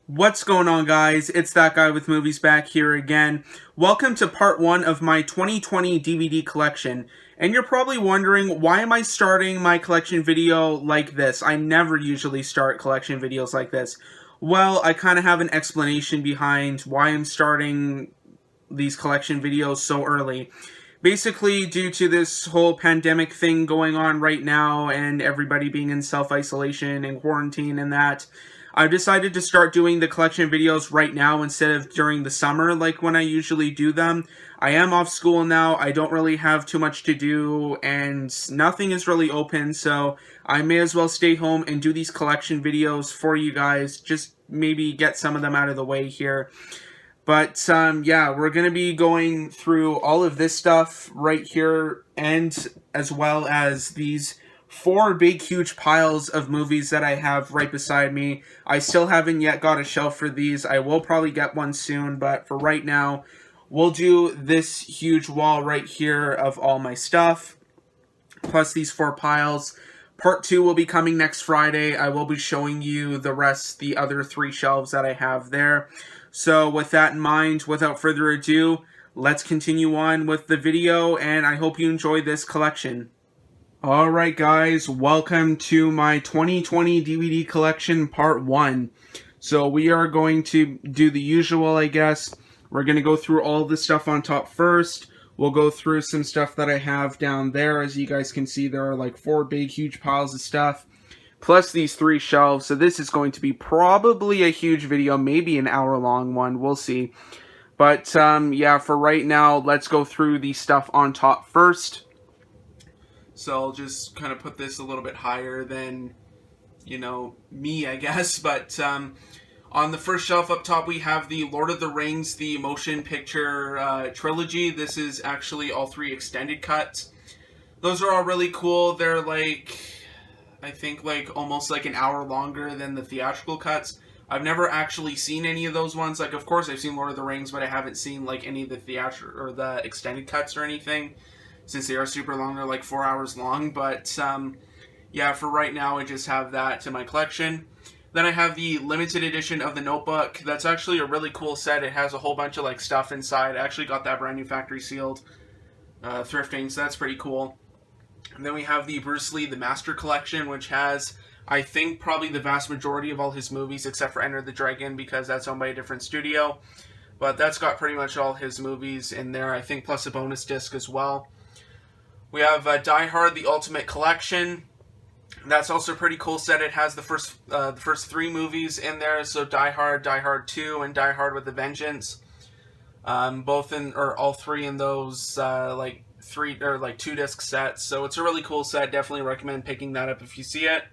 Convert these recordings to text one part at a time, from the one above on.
What's going on, guys? It's that guy with movies back here again. Welcome to part 1 of my 2020 DVD collection. And you're probably wondering, why am I starting my collection video like this? I never usually start collection videos like this. Well, I kind of have an explanation behind why I'm starting these collection videos so early. Basically, due to this whole pandemic thing going on right now and everybody being in self-isolation and quarantine and that, I've decided to start doing the collection videos right now instead of during the summer like when I usually do them. I am off school now, I don't really have too much to do, and nothing is really open, so I may as well stay home and do these collection videos for you guys, just maybe get some of them out of the way here. But, yeah, we're going to be going through all of this stuff right here, and as well as these 4 big, huge piles of movies that I have right beside me. I still haven't yet got a shelf for these. I will probably get one soon, but for right now, we'll do this huge wall right here of all my stuff, plus these 4 piles. Part 2 will be coming next Friday. I will be showing you the other 3 shelves that I have there. So with that in mind, without further ado, let's continue on with the video, and I hope you enjoy this collection. Alright guys, welcome to my 2020 DVD collection part 1. So we are going to do the usual, I guess. We're going to go through all the stuff on top first. We'll go through some stuff that I have down there. As you guys can see, there are like 4 big, huge piles of stuff, plus these 3 shelves. So this is going to be probably a huge video, maybe an hour-long one. We'll see. But, yeah, for right now, let's go through the stuff on top first. So I'll just kind of put this a little bit higher than, you know, me, I guess. But on the first shelf up top, we have the Lord of the Rings, the motion picture trilogy. This is actually all 3 extended cuts. Those are all really cool. They're like, I think like almost like an hour longer than the theatrical cuts. I've never actually seen any of those ones. Like, of course, I've seen Lord of the Rings, but I haven't seen like any of the theatrical or the extended cuts or anything, since they are super long. They're like 4 hours long. But yeah, for right now, I just have that to my collection. Then I have the limited edition of The Notebook. That's actually a really cool set. It has a whole bunch of like stuff inside. I actually got that brand new factory sealed thrifting, so that's pretty cool. And then we have the Bruce Lee The Master Collection, which has, I think, probably the vast majority of all his movies except for Enter the Dragon, because that's owned by a different studio. But that's got pretty much all his movies in there, I think, plus a bonus disc as well. We have Die Hard The Ultimate Collection. That's also a pretty cool set. It has the first 3 movies in there, so Die Hard 2, and Die Hard with a Vengeance. All 3 in those like 2-disc sets. So it's a really cool set. Definitely recommend picking that up if you see it.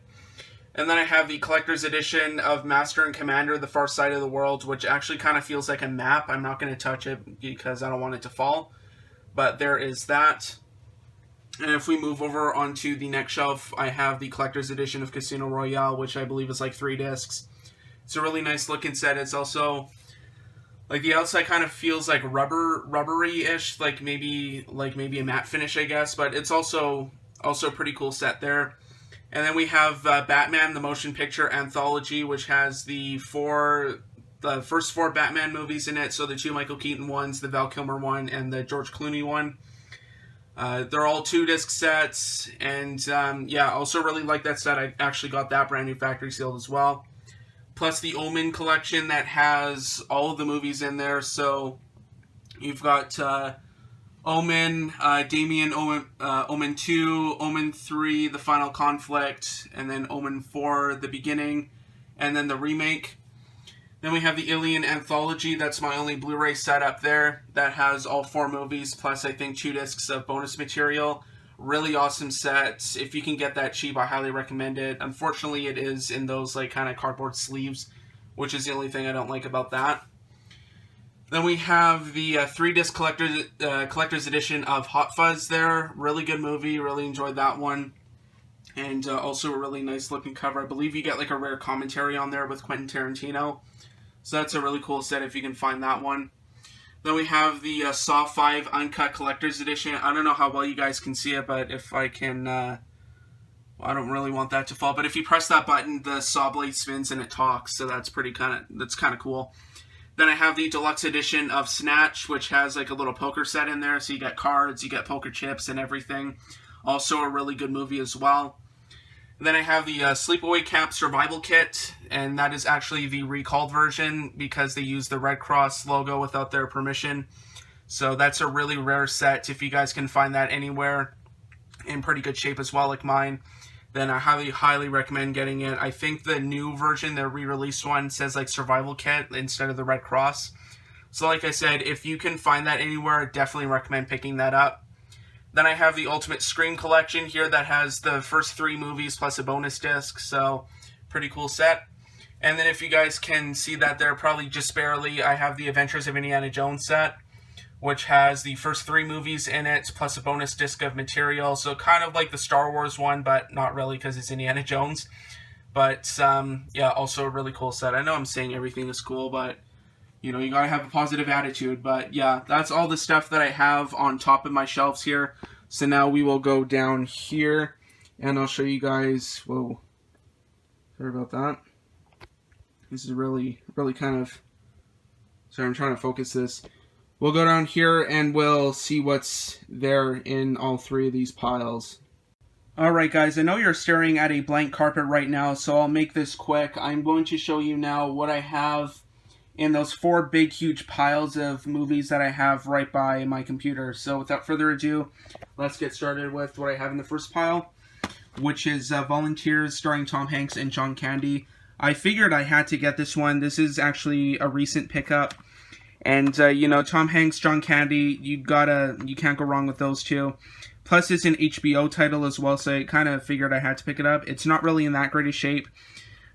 And then I have the collector's edition of Master and Commander: The Far Side of the World, which actually kind of feels like a map. I'm not going to touch it because I don't want it to fall. But there is that. And if we move over onto the next shelf, I have the collector's edition of Casino Royale, which I believe is like 3 discs. It's a really nice looking set. It's also, like, the outside kind of feels like rubbery-ish, like maybe a matte finish, I guess. But it's also a pretty cool set there. And then we have Batman, the Motion Picture Anthology, which has the first 4 Batman movies in it. So the 2 Michael Keaton ones, the Val Kilmer one, and the George Clooney one. They're all 2-disc sets, and yeah, also really like that set. I actually got that brand new factory sealed as well. Plus the Omen collection that has all of the movies in there. So you've got Omen, Damien, Omen 2, Omen 3, The Final Conflict, and then Omen 4, The Beginning, and then the remake. Then we have the Alien Anthology. That's my only Blu-ray set up there. That has all 4 movies, plus I think 2 discs of bonus material. Really awesome set. If you can get that cheap, I highly recommend it. Unfortunately, it is in those like kind of cardboard sleeves, which is the only thing I don't like about that. Then we have the 3-disc collector's edition of Hot Fuzz there. Really good movie. Really enjoyed that one. And also a really nice looking cover. I believe you get like a rare commentary on there with Quentin Tarantino. So that's a really cool set if you can find that one. Then we have the Saw 5 Uncut Collector's Edition. I don't know how well you guys can see it, but if I can Well, I don't really want that to fall, but if you press that button, the saw blade spins and it talks, so that's kind of cool. Then I have the deluxe edition of Snatch, which has like a little poker set in there, so you get cards, you get poker chips and everything. Also a really good movie as well. Then I have the Sleepaway Camp Survival Kit, and that is actually the recalled version because they use the Red Cross logo without their permission. So that's a really rare set. If you guys can find that anywhere in pretty good shape as well, like mine, then I highly recommend getting it. I think the new version, the re-released one, says like Survival Kit instead of the Red Cross. So like I said, if you can find that anywhere, I definitely recommend picking that up. Then I have the Ultimate Scream Collection here that has the first 3 movies plus a bonus disc, so pretty cool set. And then if you guys can see that there, probably just barely, I have the Adventures of Indiana Jones set, which has the first 3 movies in it, plus a bonus disc of material. So kind of like the Star Wars one, but not really because it's Indiana Jones. But, yeah, also a really cool set. I know I'm saying everything is cool, but, you know, you gotta have a positive attitude. But, yeah, that's all the stuff that I have on top of my shelves here. So now we will go down here, and I'll show you guys... Whoa. Sorry about that. This is really kind of... Sorry, I'm trying to focus this. We'll go down here and we'll see what's there in all 3 of these piles. Alright guys, I know you're staring at a blank carpet right now, so I'll make this quick. I'm going to show you now what I have in those 4 big huge piles of movies that I have right by my computer. So without further ado, let's get started with what I have in the first pile, which is Volunteers starring Tom Hanks and John Candy. I figured I had to get this one. This is actually a recent pickup. And, you know, Tom Hanks, John Candy, you can't go wrong with those two. Plus, it's an HBO title as well, so I kind of figured I had to pick it up. It's not really in that great a shape,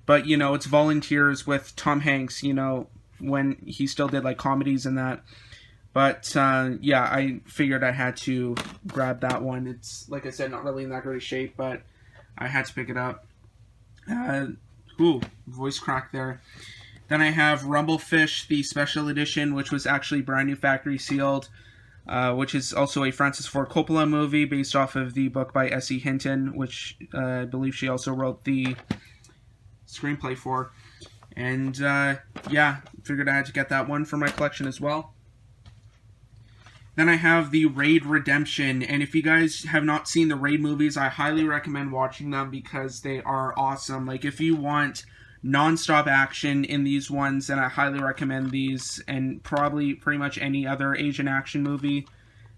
but, you know, it's Volunteers with Tom Hanks, you know, when he still did, like, comedies and that. But, yeah, I figured I had to grab that one. It's, like I said, not really in that great a shape, but I had to pick it up. Voice crack there. Then I have Rumblefish, the special edition, which was actually brand new factory sealed, which is also a Francis Ford Coppola movie based off of the book by S.E. Hinton, which I believe she also wrote the screenplay for. And, yeah, figured I had to get that one for my collection as well. Then I have the Raid Redemption, and if you guys have not seen the Raid movies, I highly recommend watching them because they are awesome. Like, if you want non-stop action in these ones, then I highly recommend these, and probably pretty much any other Asian action movie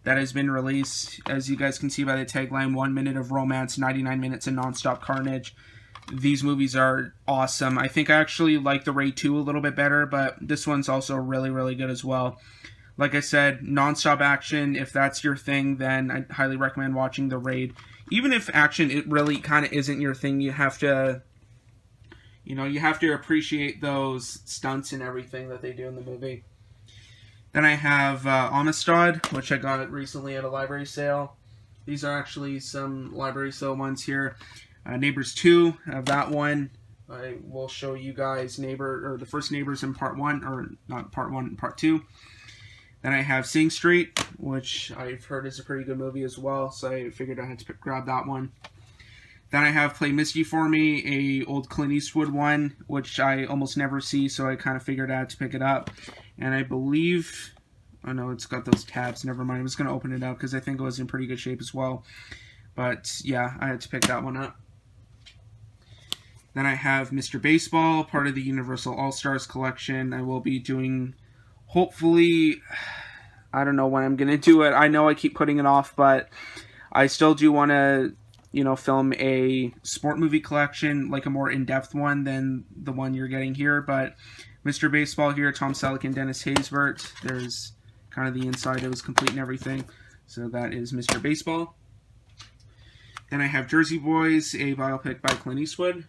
that has been released. As you guys can see by the tagline, 1 minute of romance, 99 minutes of non-stop carnage. These movies are awesome. I think I actually like the Raid 2 a little bit better, but this one's also really, really good as well. Like I said, non-stop action, if that's your thing, then I highly recommend watching the Raid. Even if action, it really kind of isn't your thing, you have to... You know, you have to appreciate those stunts and everything that they do in the movie. Then I have Amistad, which I got recently at a library sale. These are actually some library sale ones here. Neighbors 2, I have that one. I will show you guys the first Neighbors in part 1, or not part 1, part 2. Then I have Sing Street, which I've heard is a pretty good movie as well, so I figured I had to grab that one. Then I have Play Misty for Me, a old Clint Eastwood one, which I almost never see, so I kind of figured I had to pick it up. And I believe... Oh no, it's got those tabs. Never mind. I was going to open it up because I think it was in pretty good shape as well. But yeah, I had to pick that one up. Then I have Mr. Baseball, part of the Universal All-Stars collection. I will be doing, hopefully... I don't know when I'm going to do it. I know I keep putting it off, but I still do want to... you know, film a sport movie collection, like a more in-depth one than the one you're getting here. But Mr. Baseball here, Tom Selleck and Dennis Haysbert. There's kind of the inside. It was complete and everything. So that is Mr. Baseball. Then I have Jersey Boys, a biopic by Clint Eastwood.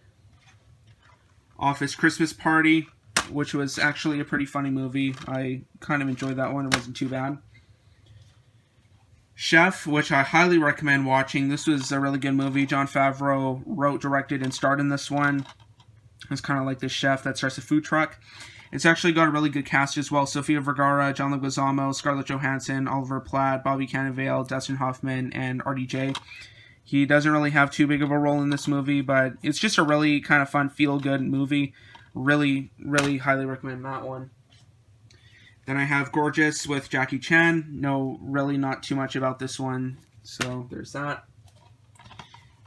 Office Christmas Party, which was actually a pretty funny movie. I kind of enjoyed that one. It wasn't too bad. Chef, which I highly recommend watching. This was a really good movie. Jon Favreau wrote, directed, and starred in this one. It's kind of like this chef that starts a food truck. It's actually got a really good cast as well. Sofia Vergara, John Leguizamo, Scarlett Johansson, Oliver Platt, Bobby Cannavale, Dustin Hoffman, and RDJ. He doesn't really have too big of a role in this movie, but it's just a really kind of fun, feel-good movie. Really, really highly recommend that one. Then I have Gorgeous with Jackie Chan. No, really not too much about this one, so there's that.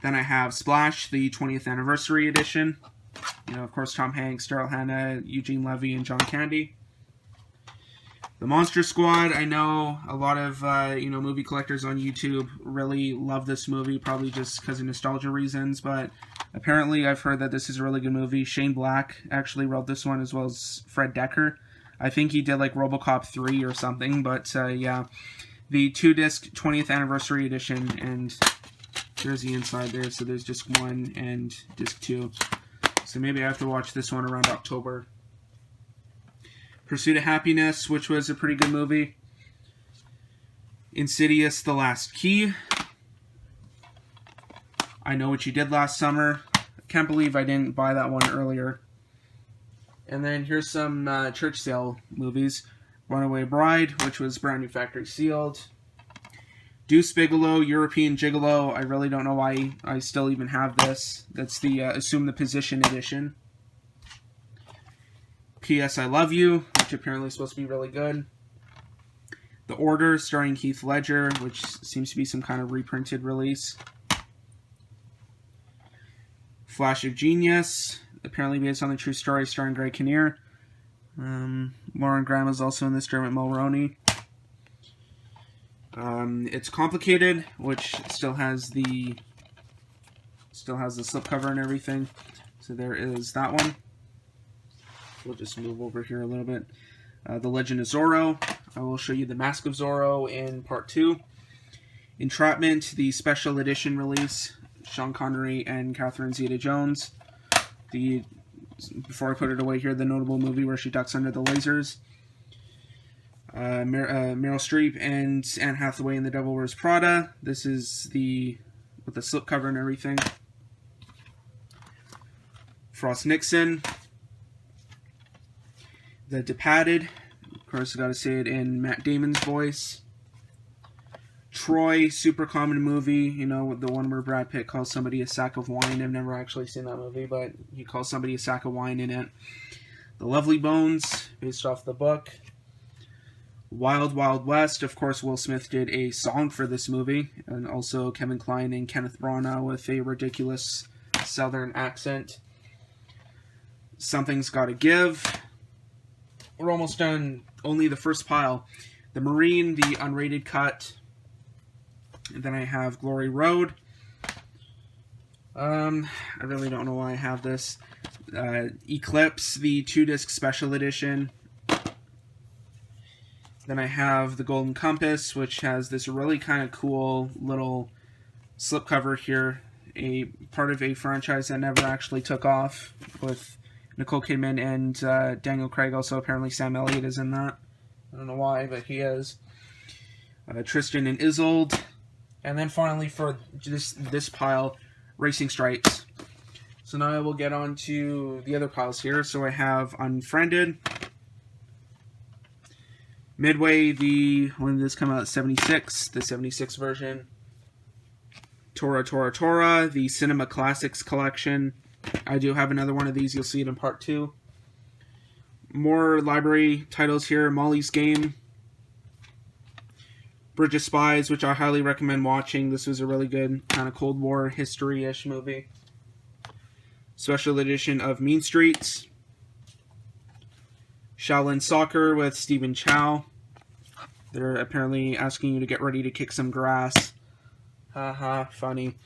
Then I have Splash, the 20th Anniversary Edition. You know, of course, Tom Hanks, Daryl Hannah, Eugene Levy, and John Candy. The Monster Squad, I know a lot of, movie collectors on YouTube really love this movie, probably just because of nostalgia reasons, but apparently I've heard that this is a really good movie. Shane Black actually wrote this one, as well as Fred Decker. I think he did, like, RoboCop 3 or something, but, yeah. The 2-disc 20th Anniversary Edition, and there's the inside there, so there's disc 1 and disc 2. So maybe I have to watch this one around October. Pursuit of Happiness, which was a pretty good movie. Insidious: The Last Key. I Know What You Did Last Summer. Can't believe I didn't buy that one earlier. And then here's some church sale movies. Runaway Bride, which was brand new factory sealed. Deuce Bigalow, European Gigolo. I really don't know why I still even have this. That's the Assume the Position edition. P.S. I Love You, which apparently is supposed to be really good. The Order, starring Heath Ledger, which seems to be some kind of reprinted release. Flash of Genius, apparently based on the true story, starring Greg Kinnear. Lauren Graham is also in this, Dermot Mulroney. It's Complicated, which still has the slipcover and everything. So there is that one. We'll just move over here a little bit. The Legend of Zorro. I will show you the Mask of Zorro in part 2. Entrapment, the special edition release. Sean Connery and Catherine Zeta-Jones. Before I put it away here, the notable movie where she ducks under the lasers. Meryl Streep and Anne Hathaway in The Devil Wears Prada. This is with the slipcover and everything. Frost Nixon. The Departed. Of course, I gotta say it in Matt Damon's voice. Troy, super common movie. You know, the one where Brad Pitt calls somebody a sack of wine. I've never actually seen that movie, but he calls somebody a sack of wine in it. The Lovely Bones, based off the book. Wild Wild West. Of course, Will Smith did a song for this movie. And also Kevin Kline and Kenneth Branagh with a ridiculous southern accent. Something's Gotta Give. We're almost done. Only the first pile. The Marine, the unrated cut. And then I have Glory Road. I really don't know why I have this. Eclipse, the 2-disc special edition. Then I have The Golden Compass, which has this really kind of cool little slipcover here. A part of a franchise that never actually took off, with Nicole Kidman and Daniel Craig. Also, apparently Sam Elliott is in that. I don't know why, but he is. Tristan and Isolde. And then finally, for this pile, Racing Stripes. So now I will get on to the other piles here. So I have Unfriended. Midway, when did this come out? 76, the 76 version. Tora Tora Tora, the Cinema Classics collection. I do have another one of these. You'll see it in part 2. More library titles here. Molly's Game. Bridge of Spies, which I highly recommend watching. This was a really good kind of Cold War history-ish movie. Special edition of Mean Streets. Shaolin Soccer with Stephen Chow. They're apparently asking you to get ready to kick some grass. Haha, funny.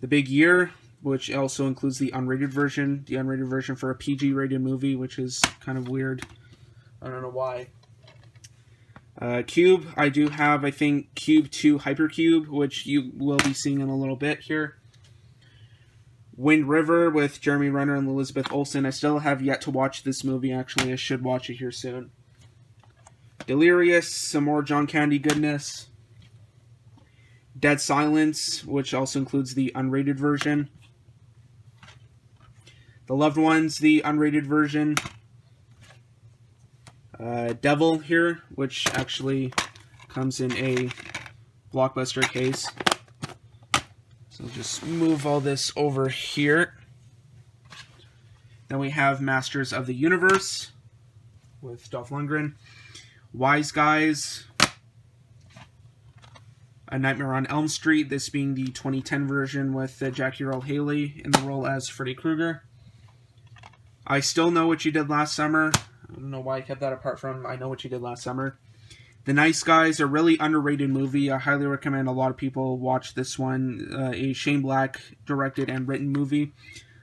The Big Year, which also includes the unrated version. The unrated version for a PG-rated movie, which is kind of weird. I don't know why. Cube, I do have, I think, Cube 2 Hypercube, which you will be seeing in a little bit here. Wind River with Jeremy Renner and Elizabeth Olsen. I still have yet to watch this movie, actually. I should watch it here soon. Delirious, some more John Candy goodness. Dead Silence, which also includes the unrated version. The Loved Ones, the unrated version. Devil here, which actually comes in a Blockbuster case. So just move all this over here. Then we have Masters of the Universe with Dolph Lundgren. Wise Guys. A Nightmare on Elm Street, this being the 2010 version with Jackie Earle Haley in the role as Freddy Krueger. I Still Know What You Did Last Summer. I don't know why I kept that apart from I Know What You Did Last Summer. The Nice Guys, a really underrated movie. I highly recommend a lot of people watch this one. A Shane Black directed and written movie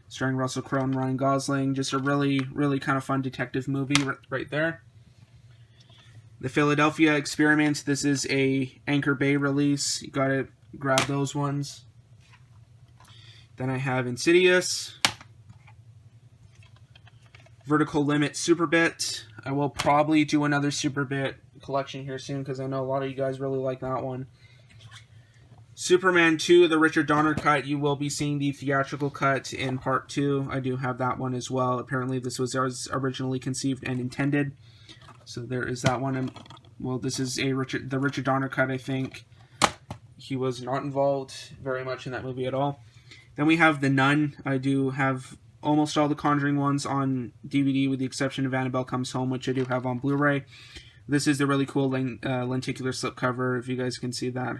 starring Russell Crowe and Ryan Gosling. Just a really, really kind of fun detective movie right there. The Philadelphia Experiment, this is a Anchor Bay release. You gotta grab those ones. Then I have Insidious. Vertical Limit Superbit. I will probably do another Superbit collection here soon because I know a lot of you guys really like that one. Superman 2, the Richard Donner cut. You will be seeing the theatrical cut in part 2. I do have that one as well. Apparently this was originally conceived and intended. So there is that one. Well, this is the Richard Donner cut, I think. He was not involved very much in that movie at all. Then we have The Nun. I do have almost all the Conjuring ones on DVD with the exception of Annabelle Comes Home, which I do have on Blu-ray. This is the really cool lenticular slipcover, if you guys can see that.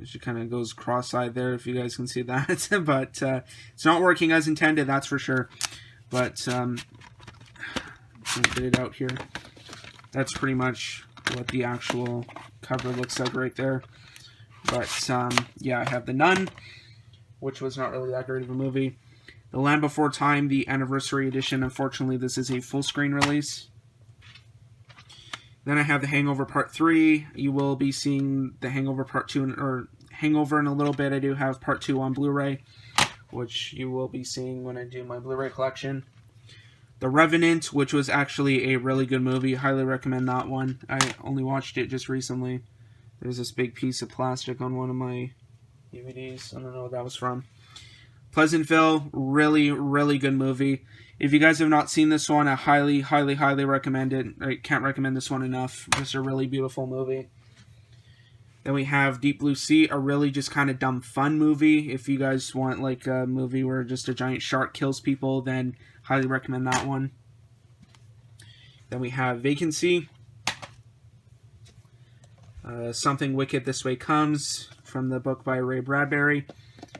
She kind of goes cross-eyed there, if you guys can see that. But it's not working as intended, that's for sure. But get it out here. That's pretty much what the actual cover looks like right there. But yeah, I have The Nun, which was not really that great of a movie. The Land Before Time, the Anniversary Edition. Unfortunately, this is a full screen release. Then I have The Hangover Part 3. You will be seeing The Hangover Part 2, or Hangover in a little bit. I do have Part 2 on Blu-ray, which you will be seeing when I do my Blu-ray collection. The Revenant, which was actually a really good movie. Highly recommend that one. I only watched it just recently. There's this big piece of plastic on one of my DVDs. I don't know what that was from. Pleasantville, really, really good movie. If you guys have not seen this one, I highly, highly, highly recommend it. I can't recommend this one enough. Just a really beautiful movie. Then we have Deep Blue Sea, a really just kind of dumb fun movie. If you guys want like a movie where just a giant shark kills people, then highly recommend that one. Then we have Vacancy. Something Wicked This Way Comes, from the book by Ray Bradbury.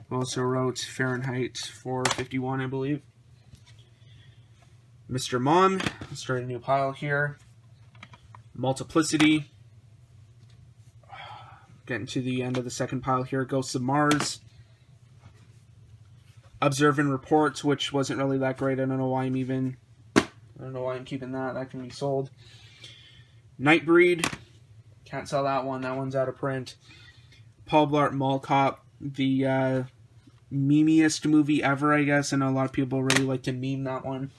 Who also wrote Fahrenheit 451, I believe. Mr. Mom, let's start a new pile here. Multiplicity. Getting to the end of the second pile here. Ghosts of Mars. Observe and Report, which wasn't really that great. I don't know why I'm keeping that. That can be sold. Nightbreed. Can't sell that one. That one's out of print. Paul Blart Mall Cop. The memeiest movie ever, I guess. I know a lot of people really like to meme that one.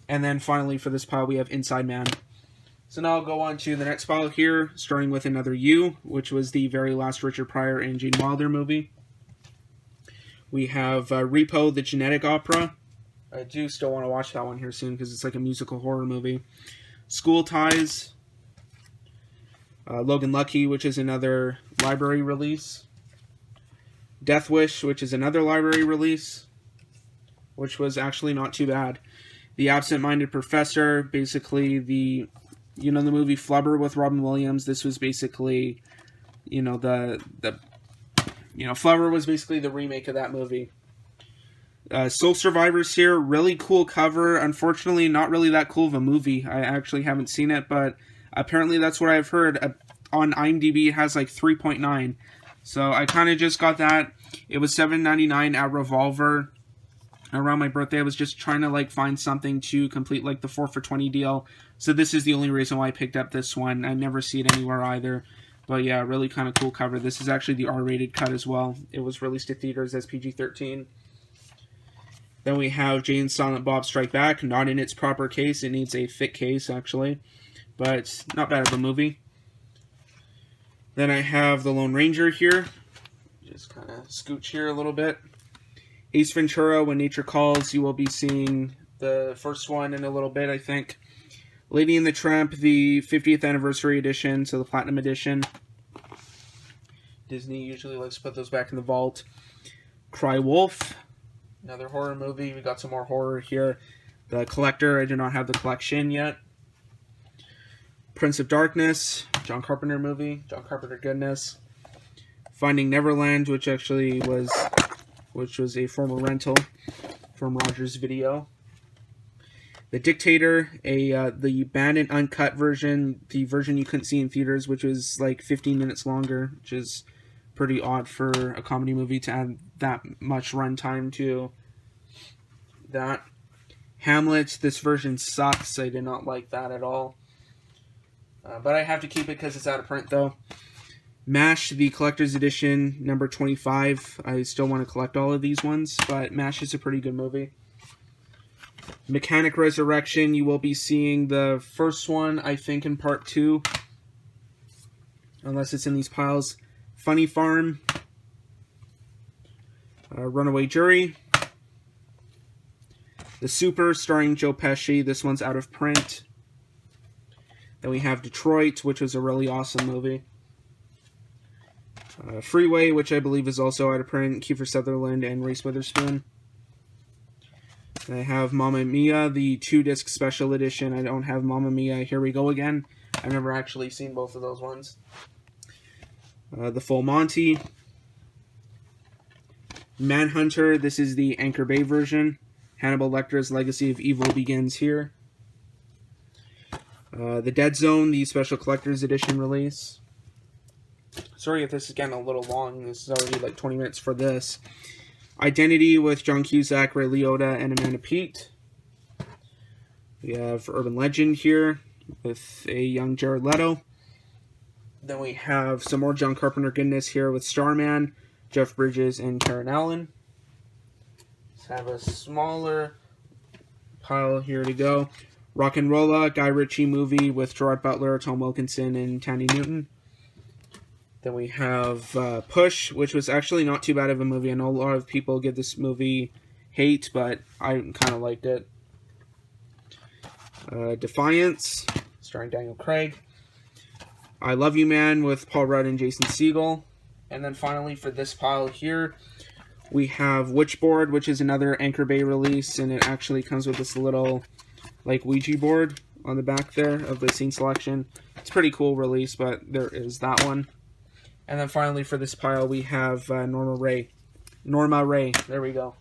And then finally for this pile we have Inside Man. So now I'll go on to the next pile here, starting with Another You, which was the very last Richard Pryor and Gene Wilder movie. We have Repo, the Genetic Opera. I do still want to watch that one here soon because it's like a musical horror movie. School Ties. Logan Lucky, which is another library release. Death Wish, which is another library release, which was actually not too bad. The Absent-Minded Professor, basically the movie Flubber with Robin Williams. This was basically, Flubber was basically the remake of that movie. Soul Survivors here, really cool cover. Unfortunately, not really that cool of a movie. I actually haven't seen it, but apparently that's what I've heard. On IMDb, it has like 3.9. So I kind of just got that. It was $7.99 at Revolver. Around my birthday, I was just trying to like find something to complete like the 4 for $20 deal. So this is the only reason why I picked up this one. I never see it anywhere either. But yeah, really kind of cool cover. This is actually the R-rated cut as well. It was released to theaters as PG-13. Then we have Jay and Silent Bob Strike Back. Not in its proper case. It needs a thick case, actually. But not bad of a movie. Then I have The Lone Ranger here. Just kind of scooch here a little bit. Ace Ventura, When Nature Calls. You will be seeing the first one in a little bit, I think. Lady and the Tramp, the 50th Anniversary Edition, so the Platinum Edition. Disney usually likes to put those back in the vault. Cry Wolf, another horror movie. We got some more horror here. The Collector, I do not have the collection yet. Prince of Darkness, John Carpenter movie, John Carpenter goodness. Finding Neverland, which was a former rental from Roger's Video. The Dictator, the banned and uncut version, the version you couldn't see in theaters, which was like 15 minutes longer, which is pretty odd for a comedy movie to add that much runtime to that. Hamlet, this version sucks. I did not like that at all. But I have to keep it because it's out of print, though. MASH, the collector's edition, number 25. I still want to collect all of these ones, but MASH is a pretty good movie. Mechanic Resurrection, you will be seeing the first one, I think, in part 2. Unless it's in these piles. Funny Farm. Runaway Jury. The Super, starring Joe Pesci. This one's out of print. Then we have Detroit, which was a really awesome movie. Freeway, which I believe is also out of print. Kiefer Sutherland and Reese Witherspoon. And I have Mamma Mia, the 2-disc special edition. I don't have Mamma Mia, Here We Go Again. I've never actually seen both of those ones. The Full Monty. Manhunter, this is the Anchor Bay version. Hannibal Lecter's Legacy of Evil begins here. The Dead Zone, the Special Collector's Edition release. Sorry if this is getting a little long. This is already like 20 minutes for this. Identity with John Cusack, Ray Liotta, and Amanda Peet. We have Urban Legend here with a young Jared Leto. Then we have some more John Carpenter goodness here with Starman, Jeff Bridges, and Karen Allen. Let's have a smaller pile here to go. ROCKNROLLA, Guy Ritchie movie with Gerard Butler, Tom Wilkinson, and Tandy Newton. Then we have Push, which was actually not too bad of a movie. I know a lot of people give this movie hate, but I kind of liked it. Defiance, starring Daniel Craig. I Love You Man with Paul Rudd and Jason Segel. And then finally for this pile here, we have Witchboard, which is another Anchor Bay release, and it actually comes with this little like Ouija board on the back there of the scene selection. It's a pretty cool release, but there is that one. And then finally for this pile we have Norma Ray. There we go.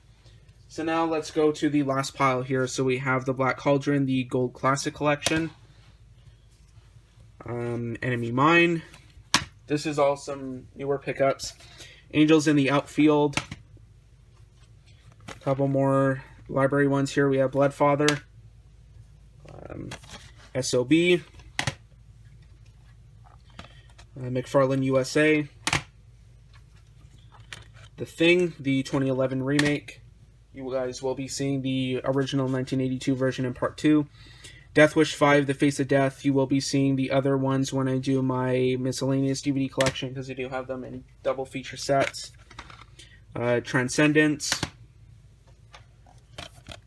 So now let's go to the last pile here. So we have the Black Cauldron, the Gold Classic Collection. Enemy Mine. This is all some newer pickups. Angels in the Outfield. A couple more library ones here. We have Bloodfather. SOB. McFarlane USA. The Thing, the 2011 remake. You guys will be seeing the original 1982 version in part 2. Death Wish 5, The Face of Death. You will be seeing the other ones when I do my miscellaneous DVD collection, because I do have them in double feature sets. Transcendence.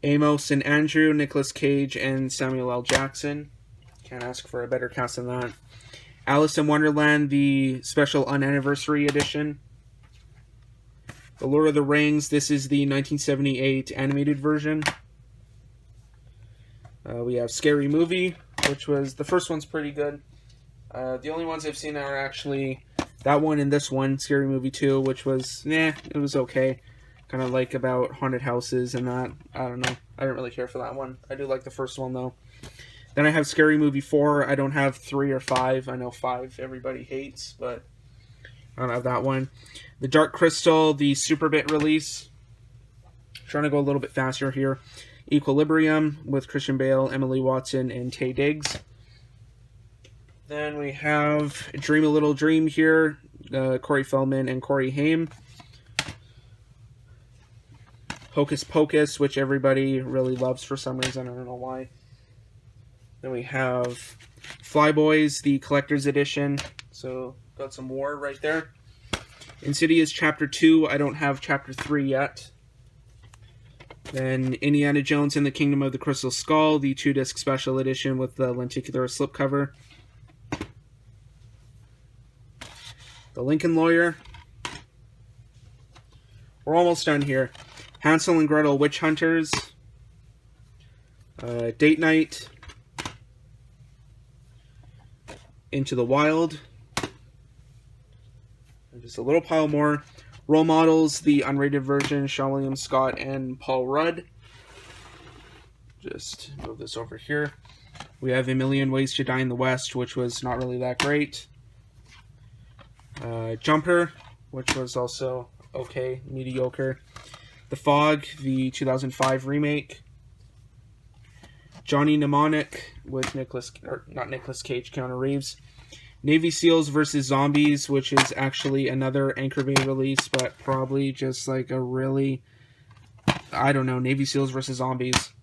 Amos and Andrew, Nicolas Cage, and Samuel L. Jackson. Can't ask for a better cast than that. Alice in Wonderland, the special unanniversary edition. The Lord of the Rings, this is the 1978 animated version. We have Scary Movie, which was, the first one's pretty good. The only ones I've seen are actually that one and this one, Scary Movie 2, which was, it was okay. Kind of like about haunted houses and that. I don't know. I didn't really care for that one. I do like the first one, though. Then I have Scary Movie 4. I don't have 3 or 5. I know 5 everybody hates, but I don't have that one. The Dark Crystal, the Superbit release. Trying to go a little bit faster here. Equilibrium with Christian Bale, Emily Watson, and Taye Diggs. Then we have Dream a Little Dream here. Corey Feldman and Corey Haim. Hocus Pocus, which everybody really loves for some reason. I don't know why. Then we have Flyboys, the collector's edition. So, got some more right there. Insidious Chapter 2. I don't have Chapter 3 yet. Then Indiana Jones and the Kingdom of the Crystal Skull, the 2-disc special edition with the lenticular slipcover. The Lincoln Lawyer. We're almost done here. Hansel and Gretel Witch Hunters. Date Night. Into the Wild. And just a little pile more. Role Models, the unrated version, Sean William Scott and Paul Rudd. Just move this over here. We have A Million Ways to Die in the West, which was not really that great. Jumper, which was also okay, mediocre. The Fog, the 2005 remake. Johnny Mnemonic with Keanu Reeves. Navy SEALs vs. Zombies, which is actually another Anchor Bay release, but probably just like a really, I don't know, Navy SEALs vs. Zombies.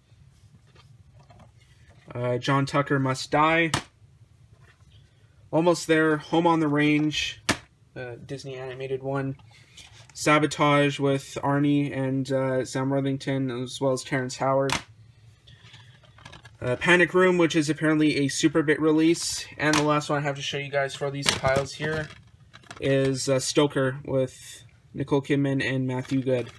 John Tucker Must Die. Almost There. Home on the Range, Disney animated one. Sabotage with Arnie and Sam Worthington, as well as Terrence Howard. Panic Room, which is apparently a Superbit release. And the last one I have to show you guys for these piles here is Stoker with Nicole Kidman and Matthew Good.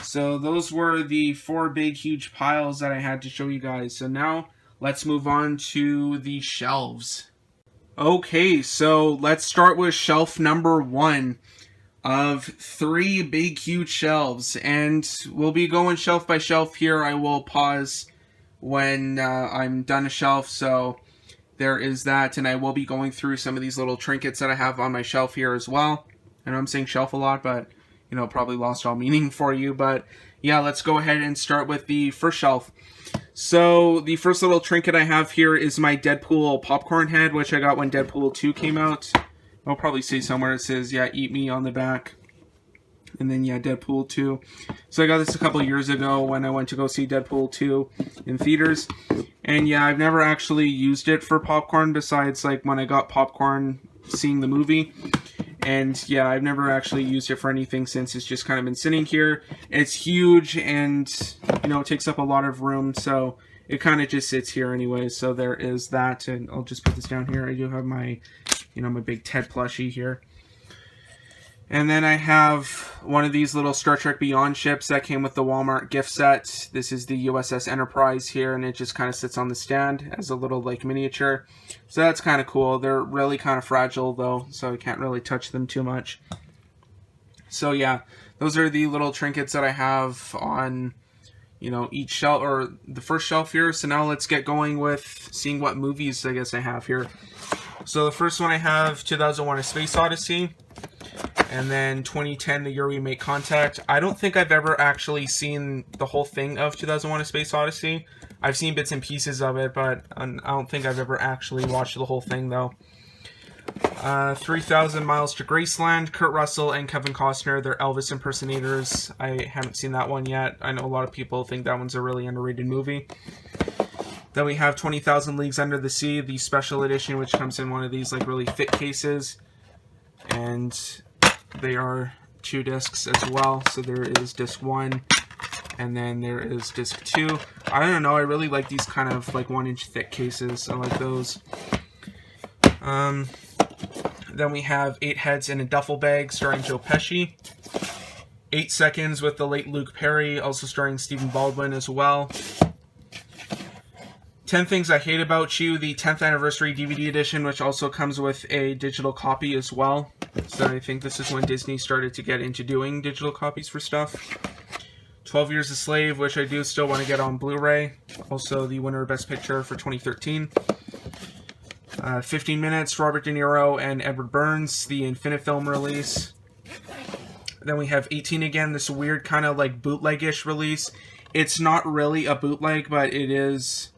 So those were the 4 big, huge piles that I had to show you guys. So now let's move on to the shelves. Okay, so let's start with shelf number 1 of 3 big, huge shelves. And we'll be going shelf by shelf here. I will pause when I'm done a shelf, so there is that, and I will be going through some of these little trinkets that I have on my shelf here as well. I know I'm saying shelf a lot, but you know, probably lost all meaning for you, but yeah, let's go ahead and start with the first shelf. So the first little trinket I have here is my Deadpool popcorn head, which I got when Deadpool 2 came out. I'll probably see somewhere it says, yeah, eat me on the back. And then, yeah, Deadpool 2. So I got this a couple years ago when I went to go see Deadpool 2 in theaters. And, yeah, I've never actually used it for popcorn besides, like, when I got popcorn seeing the movie. And, yeah, I've never actually used it for anything since. It's just kind of been sitting here. It's huge and, you know, it takes up a lot of room. So it kind of just sits here anyway. So there is that. And I'll just put this down here. I do have my, you know, my big Ted plushie here. And then I have one of these little Star Trek Beyond ships that came with the Walmart gift set. This is the USS Enterprise here, and it just kind of sits on the stand as a little, like, miniature. So that's kind of cool. They're really kind of fragile, though, so I can't really touch them too much. So, yeah, those are the little trinkets that I have on, you know, each shelf, or the first shelf here. So now let's get going with seeing what movies, I guess, I have here. So the first one I have, 2001: A Space Odyssey. And then 2010, The Year We Make Contact. I don't think I've ever actually seen the whole thing of 2001: A Space Odyssey. I've seen bits and pieces of it, but I don't think I've ever actually watched the whole thing, though. 3,000 Miles to Graceland. Kurt Russell and Kevin Costner. They're Elvis impersonators. I haven't seen that one yet. I know a lot of people think that one's a really underrated movie. Then we have 20,000 Leagues Under the Sea, the special edition, which comes in one of these, like, really thick cases. And they are 2 discs as well. So there is disc 1, and then there is disc 2. I don't know, I really like these kind of like 1-inch thick cases. I like those. Then we have 8 Heads in a Duffel Bag, starring Joe Pesci. 8 Seconds with the late Luke Perry, also starring Stephen Baldwin as well. 10 Things I Hate About You, the 10th anniversary DVD edition, which also comes with a digital copy as well. So I think this is when Disney started to get into doing digital copies for stuff. 12 Years a Slave, which I do still want to get on Blu-ray. Also the winner of Best Picture for 2013. 15 Minutes, Robert De Niro and Edward Burns, the Infinifilm release. Then we have 18 Again, this weird kind of like bootleg-ish release. It's not really a bootleg, but it is,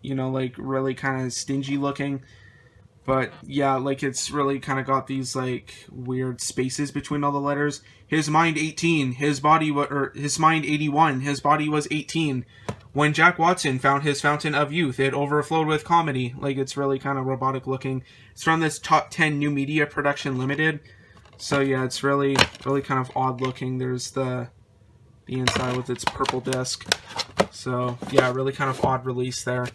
you know, like really kind of stingy looking. But yeah, like it's really kind of got these like weird spaces between all the letters. His mind 18, his body his mind 81, his body was 18. When Jack Watson found his fountain of youth, it overflowed with comedy. Like it's really kind of robotic looking. It's from this Top 10 New Media Production Limited. So yeah, it's really kind of odd looking. There's the inside with its purple disc. So yeah, really kind of odd release there.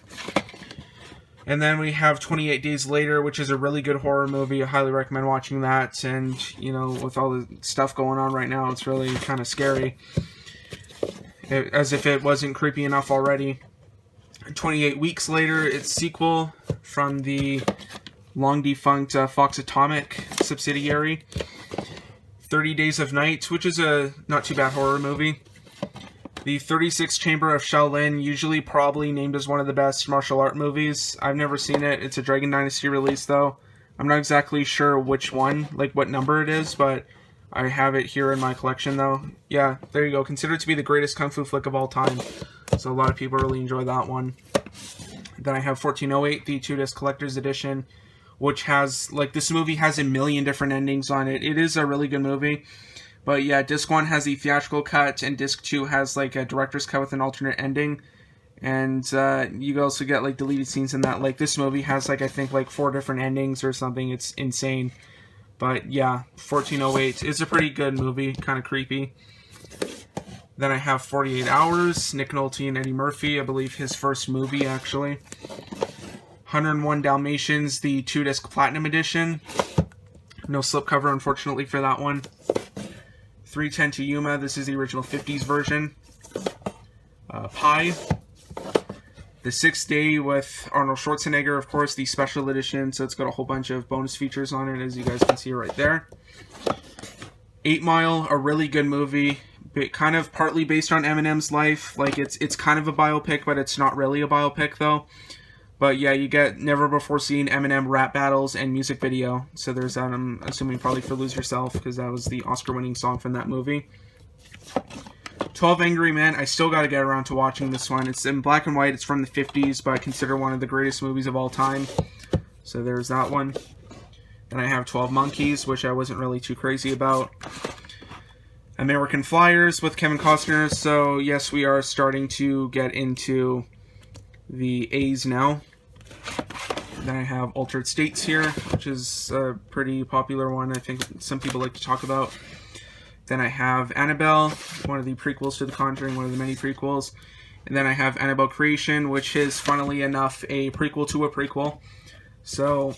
And then we have 28 Days Later, which is a really good horror movie. I highly recommend watching that. And, you know, with all the stuff going on right now, it's really kind of scary. As if it wasn't creepy enough already. 28 Weeks Later, its sequel from the long-defunct Fox Atomic subsidiary. 30 Days of Night, which is a not too bad horror movie. The 36th Chamber of Shaolin, usually probably named as one of the best martial art movies. I've never seen it. It's a Dragon Dynasty release, though. I'm not exactly sure which one, like what number it is, but I have it here in my collection, though. Yeah, there you go. Considered to be the greatest kung fu flick of all time. So a lot of people really enjoy that one. Then I have 1408, the 2-disc collector's edition, which has, like, this movie has a million different endings on it. It is a really good movie. But yeah, disc 1 has the theatrical cut, and disc 2 has like a director's cut with an alternate ending. And you also get like deleted scenes in that. Like this movie has like I think like 4 different endings or something. It's insane. But yeah, 1408 is a pretty good movie, kind of creepy. Then I have 48 Hours, Nick Nolte and Eddie Murphy, I believe his first movie actually. 101 Dalmatians, the 2-disc Platinum Edition. No slipcover unfortunately for that one. 310 to Yuma, this is the original 50s version. Pi. The Sixth Day with Arnold Schwarzenegger, of course, the special edition, so it's got a whole bunch of bonus features on it, as you guys can see right there. 8 Mile, a really good movie, kind of partly based on Eminem's life. Like, it's kind of a biopic, but it's not really a biopic, though. But yeah, you get never before seen Eminem rap battles and music video. So there's that, I'm assuming probably for Lose Yourself, because that was the Oscar-winning song from that movie. 12 Angry Men, I still got to get around to watching this one. It's in black and white, it's from the 50s, but I consider one of the greatest movies of all time. So there's that one. Then I have 12 Monkeys, which I wasn't really too crazy about. American Flyers with Kevin Costner. So yes, we are starting to get into the A's now. Then I have Altered States here, which is a pretty popular one. I think some people like to talk about. Then I have Annabelle, one of the prequels to The Conjuring, one of the many prequels. And then I have Annabelle Creation, which is, funnily enough, a prequel to a prequel. So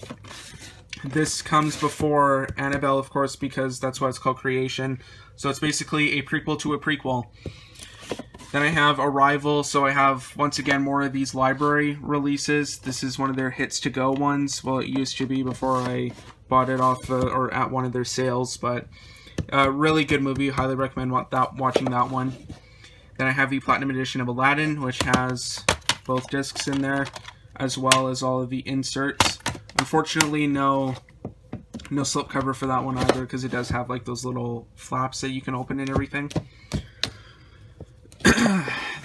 this comes before Annabelle, of course, because that's why it's called Creation. So it's basically a prequel to a prequel. Then I have Arrival, so I have, once again, more of these library releases. This is one of their hits-to-go ones. Well, it used to be before I bought it off or at one of their sales, but really good movie. Highly recommend watching that one. Then I have the Platinum Edition of Aladdin, which has both discs in there, as well as all of the inserts. Unfortunately, no slipcover for that one either, because it does have like those little flaps that you can open and everything.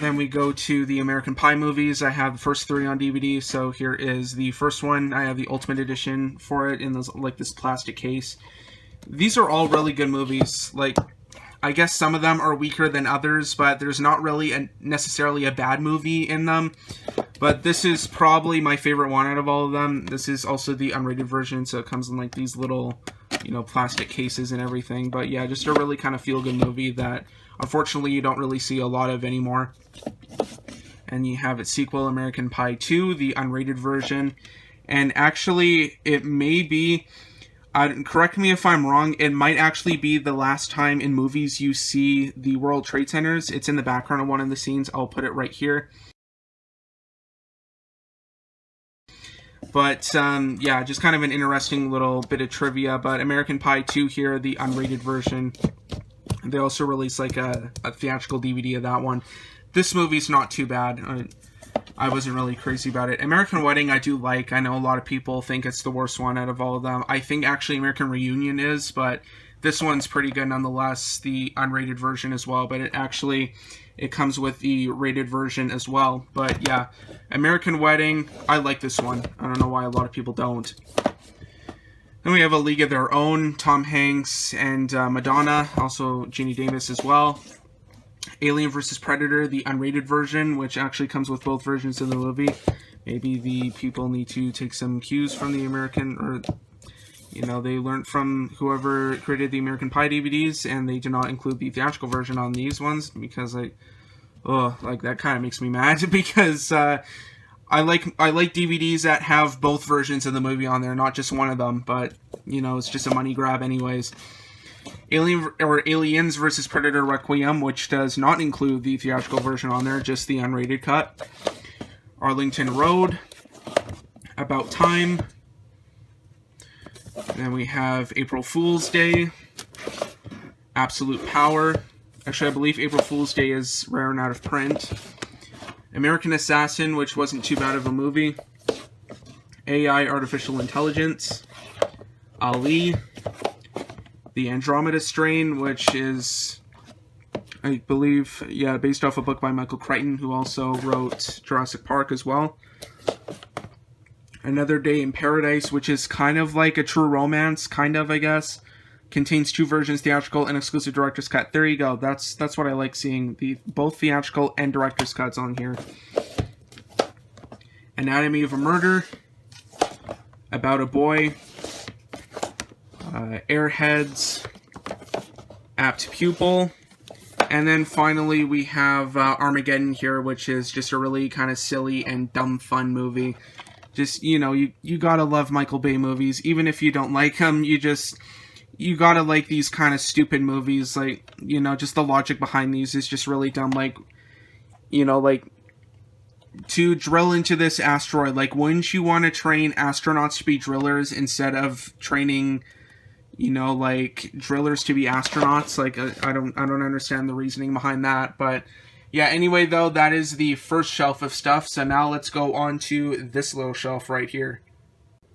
Then we go to the American Pie movies. I have the first 3 on DVD, so here is the first one. I have the Ultimate Edition for it in this plastic case. These are all really good movies. Like, I guess some of them are weaker than others, but there's not really necessarily a bad movie in them. But this is probably my favorite one out of all of them. This is also the unrated version, so it comes in like these little, plastic cases and everything. But yeah, just a really kind of feel-good movie that unfortunately you don't really see a lot of anymore. And you have its sequel, American Pie 2, the unrated version. And actually, it may be, correct me if I'm wrong, it might actually be the last time in movies you see the World Trade Centers. It's in the background of one of the scenes. I'll put it right here. But, yeah, just kind of an interesting little bit of trivia. But American Pie 2 here, the unrated version. They also released, like, a theatrical DVD of that one. This movie's not too bad. I wasn't really crazy about it. American Wedding I do like. I know a lot of people think it's the worst one out of all of them. I think actually American Reunion is, but this one's pretty good nonetheless. The unrated version as well, but it comes with the rated version as well. But yeah, American Wedding, I like this one. I don't know why a lot of people don't. Then we have A League of Their Own, Tom Hanks and Madonna, also Jeannie Davis as well. Alien vs. Predator, the unrated version, which actually comes with both versions of the movie. Maybe the people need to take some cues from the American, or, they learned from whoever created the American Pie DVDs, and they do not include the theatrical version on these ones, because, that kind of makes me mad, because I like DVDs that have both versions of the movie on there, not just one of them. But you know, it's just a money grab, anyways. Aliens versus Predator Requiem, which does not include the theatrical version on there, just the unrated cut. Arlington Road, About Time. Then we have April Fool's Day, Absolute Power. Actually, I believe April Fool's Day is rare and out of print. American Assassin, which wasn't too bad of a movie. AI, Artificial Intelligence. Ali. The Andromeda Strain, which is, I believe, yeah, based off a book by Michael Crichton, who also wrote Jurassic Park as well. Another Day in Paradise, which is kind of like a true romance, kind of, I guess. Contains 2 versions, theatrical and exclusive director's cut. There you go. That's what I like seeing, both theatrical and director's cuts on here. Anatomy of a Murder. About a Boy. Airheads. Apt Pupil. And then finally we have Armageddon here, which is just a really kind of silly and dumb fun movie. Just, you know, you gotta love Michael Bay movies. Even if you don't like them, you gotta like these kind of stupid movies. Like, you know, just the logic behind these is just really dumb. Like, you know, like, to drill into this asteroid, like, wouldn't you want to train astronauts to be drillers instead of training, you know, like, drillers to be astronauts? Like, I don't understand the reasoning behind that. But yeah, anyway, though, that is the first shelf of stuff. So now let's go on to this little shelf right here.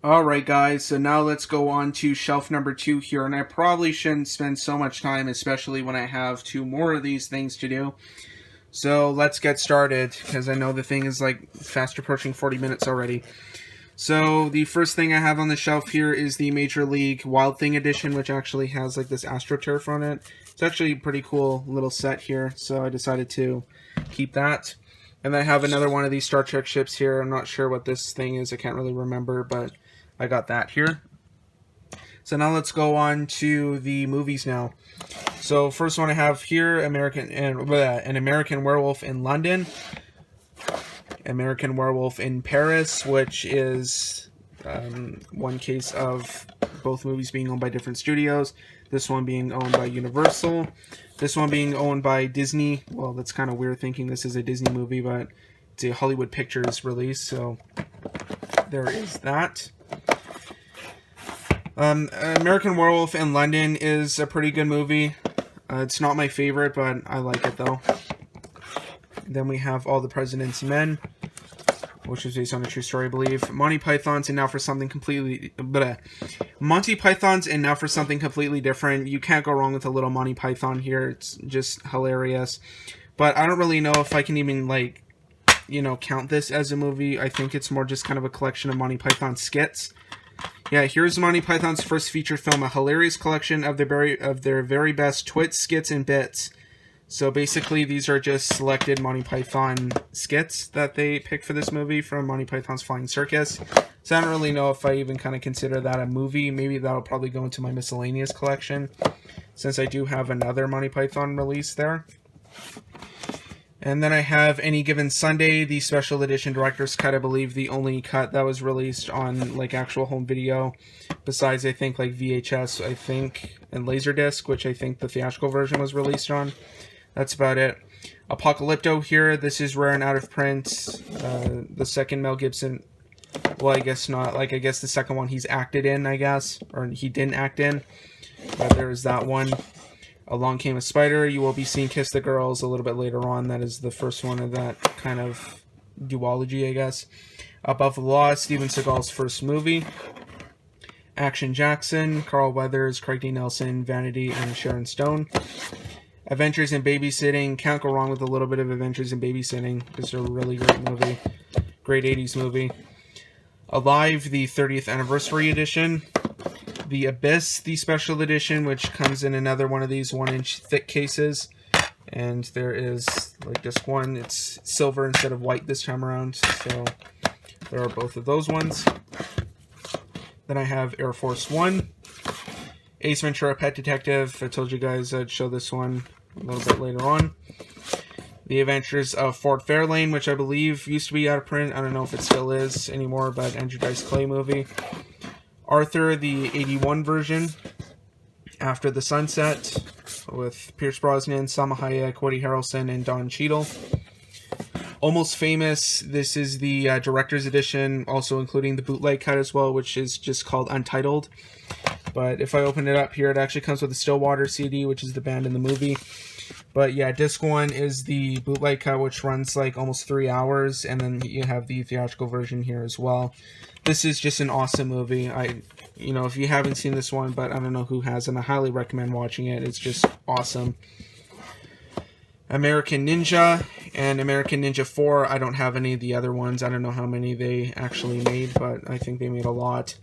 Alright guys, so now let's go on to shelf number 2 here, and I probably shouldn't spend so much time, especially when I have 2 more of these things to do. So let's get started, because I know the thing is like fast approaching 40 minutes already. So the first thing I have on the shelf here is the Major League Wild Thing edition, which actually has like this AstroTurf on it. It's actually a pretty cool little set here, so I decided to keep that. And then I have another one of these Star Trek ships here. I'm not sure what this thing is, I can't really remember, but I got that here. So now let's go on to the movies now. So first one I have here, An American Werewolf in London. American Werewolf in Paris, which is one case of both movies being owned by different studios. This one being owned by Universal. This one being owned by Disney. Well, that's kind of weird thinking this is a Disney movie, but it's a Hollywood Pictures release, so there is that. American Werewolf in London is a pretty good movie. It's not my favorite, but I like it though. Then we have All the President's Men, which is based on a true story, I believe. Monty Python's and Now for Something Completely... Monty Python's and Now for Something Completely Different. You can't go wrong with a little Monty Python here. It's just hilarious. But I don't really know if I can even, like, you know, count this as a movie. I think it's more just kind of a collection of Monty Python skits. Yeah, here's Monty Python's first feature film, a hilarious collection of their very best twits, skits, and bits. So basically, these are just selected Monty Python skits that they picked for this movie from Monty Python's Flying Circus. So I don't really know if I even kind of consider that a movie. Maybe that'll probably go into my miscellaneous collection, since I do have another Monty Python release there. And then I have Any Given Sunday, the special edition director's cut. I believe the only cut that was released on like actual home video, besides I think like VHS, I think, and Laserdisc, which I think the theatrical version was released on. That's about it. Apocalypto here. This is rare and out of print. The second Mel Gibson, well, I guess not. Like, I guess the second one he's acted in, I guess, or he didn't act in. But there is that one. Along Came a Spider. You will be seeing Kiss the Girls a little bit later on. That is the first one of that kind of duology, I guess. Above the Law, Steven Seagal's first movie. Action Jackson, Carl Weathers, Craig D. Nelson, Vanity, and Sharon Stone. Adventures in Babysitting. Can't go wrong with a little bit of Adventures in Babysitting. It's a really great movie. Great 80s movie. Alive, the 30th Anniversary Edition. The Abyss, the Special Edition, which comes in another one of these 1-inch thick cases. And there is, like, disc 1. It's silver instead of white this time around. So there are both of those ones. Then I have Air Force One. Ace Ventura, Pet Detective. I told you guys I'd show this one a little bit later on. The Adventures of Ford Fairlane, which I believe used to be out of print. I don't know if it still is anymore, but Andrew Dice Clay movie. Arthur, the 81 version. After the Sunset, with Pierce Brosnan, Salma Hayek, Woody Harrelson, and Don Cheadle. Almost Famous, this is the director's edition, also including the bootleg cut as well, which is just called Untitled. But if I open it up here, it actually comes with a Stillwater CD, which is the band in the movie. But yeah, disc 1 is the bootleg cut, which runs like almost 3 hours, and then you have the theatrical version here as well. This is just an awesome movie. You know, if you haven't seen this one, but I don't know who has, and I highly recommend watching it. It's just awesome. American Ninja and American Ninja 4. I don't have any of the other ones. I don't know how many they actually made, but I think they made a lot.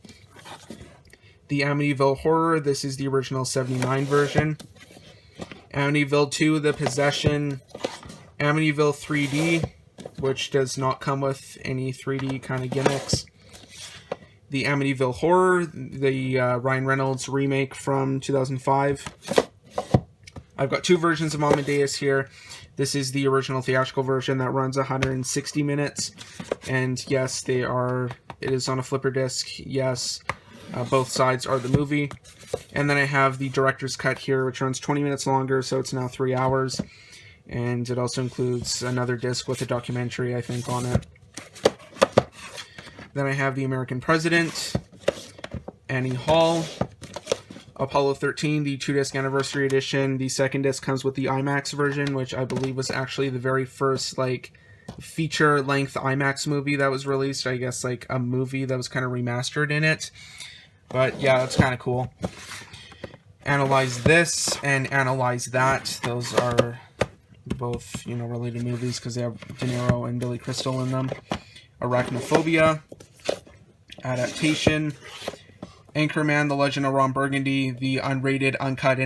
The Amityville Horror. This is the original 79 version. Amityville 2, The Possession. Amityville 3D, which does not come with any 3D kind of gimmicks. The Amityville Horror, the Ryan Reynolds remake from 2005. I've got 2 versions of Amadeus here. This is the original theatrical version that runs 160 minutes. And yes, it is on a flipper disc. Yes, both sides are the movie. And then I have the director's cut here, which runs 20 minutes longer, so it's now 3 hours. And it also includes another disc with a documentary, I think, on it. Then I have The American President, Annie Hall, Apollo 13, the 2-disc anniversary edition. The second disc comes with the IMAX version, which I believe was actually the very first, like, feature-length IMAX movie that was released. I guess, like, a movie that was kind of remastered in it. But, yeah, that's kind of cool. Analyze This and Analyze That. Those are both, you know, related movies because they have De Niro and Billy Crystal in them. Arachnophobia, Adaptation, Anchorman: The Legend of Ron Burgundy, the unrated, uncut,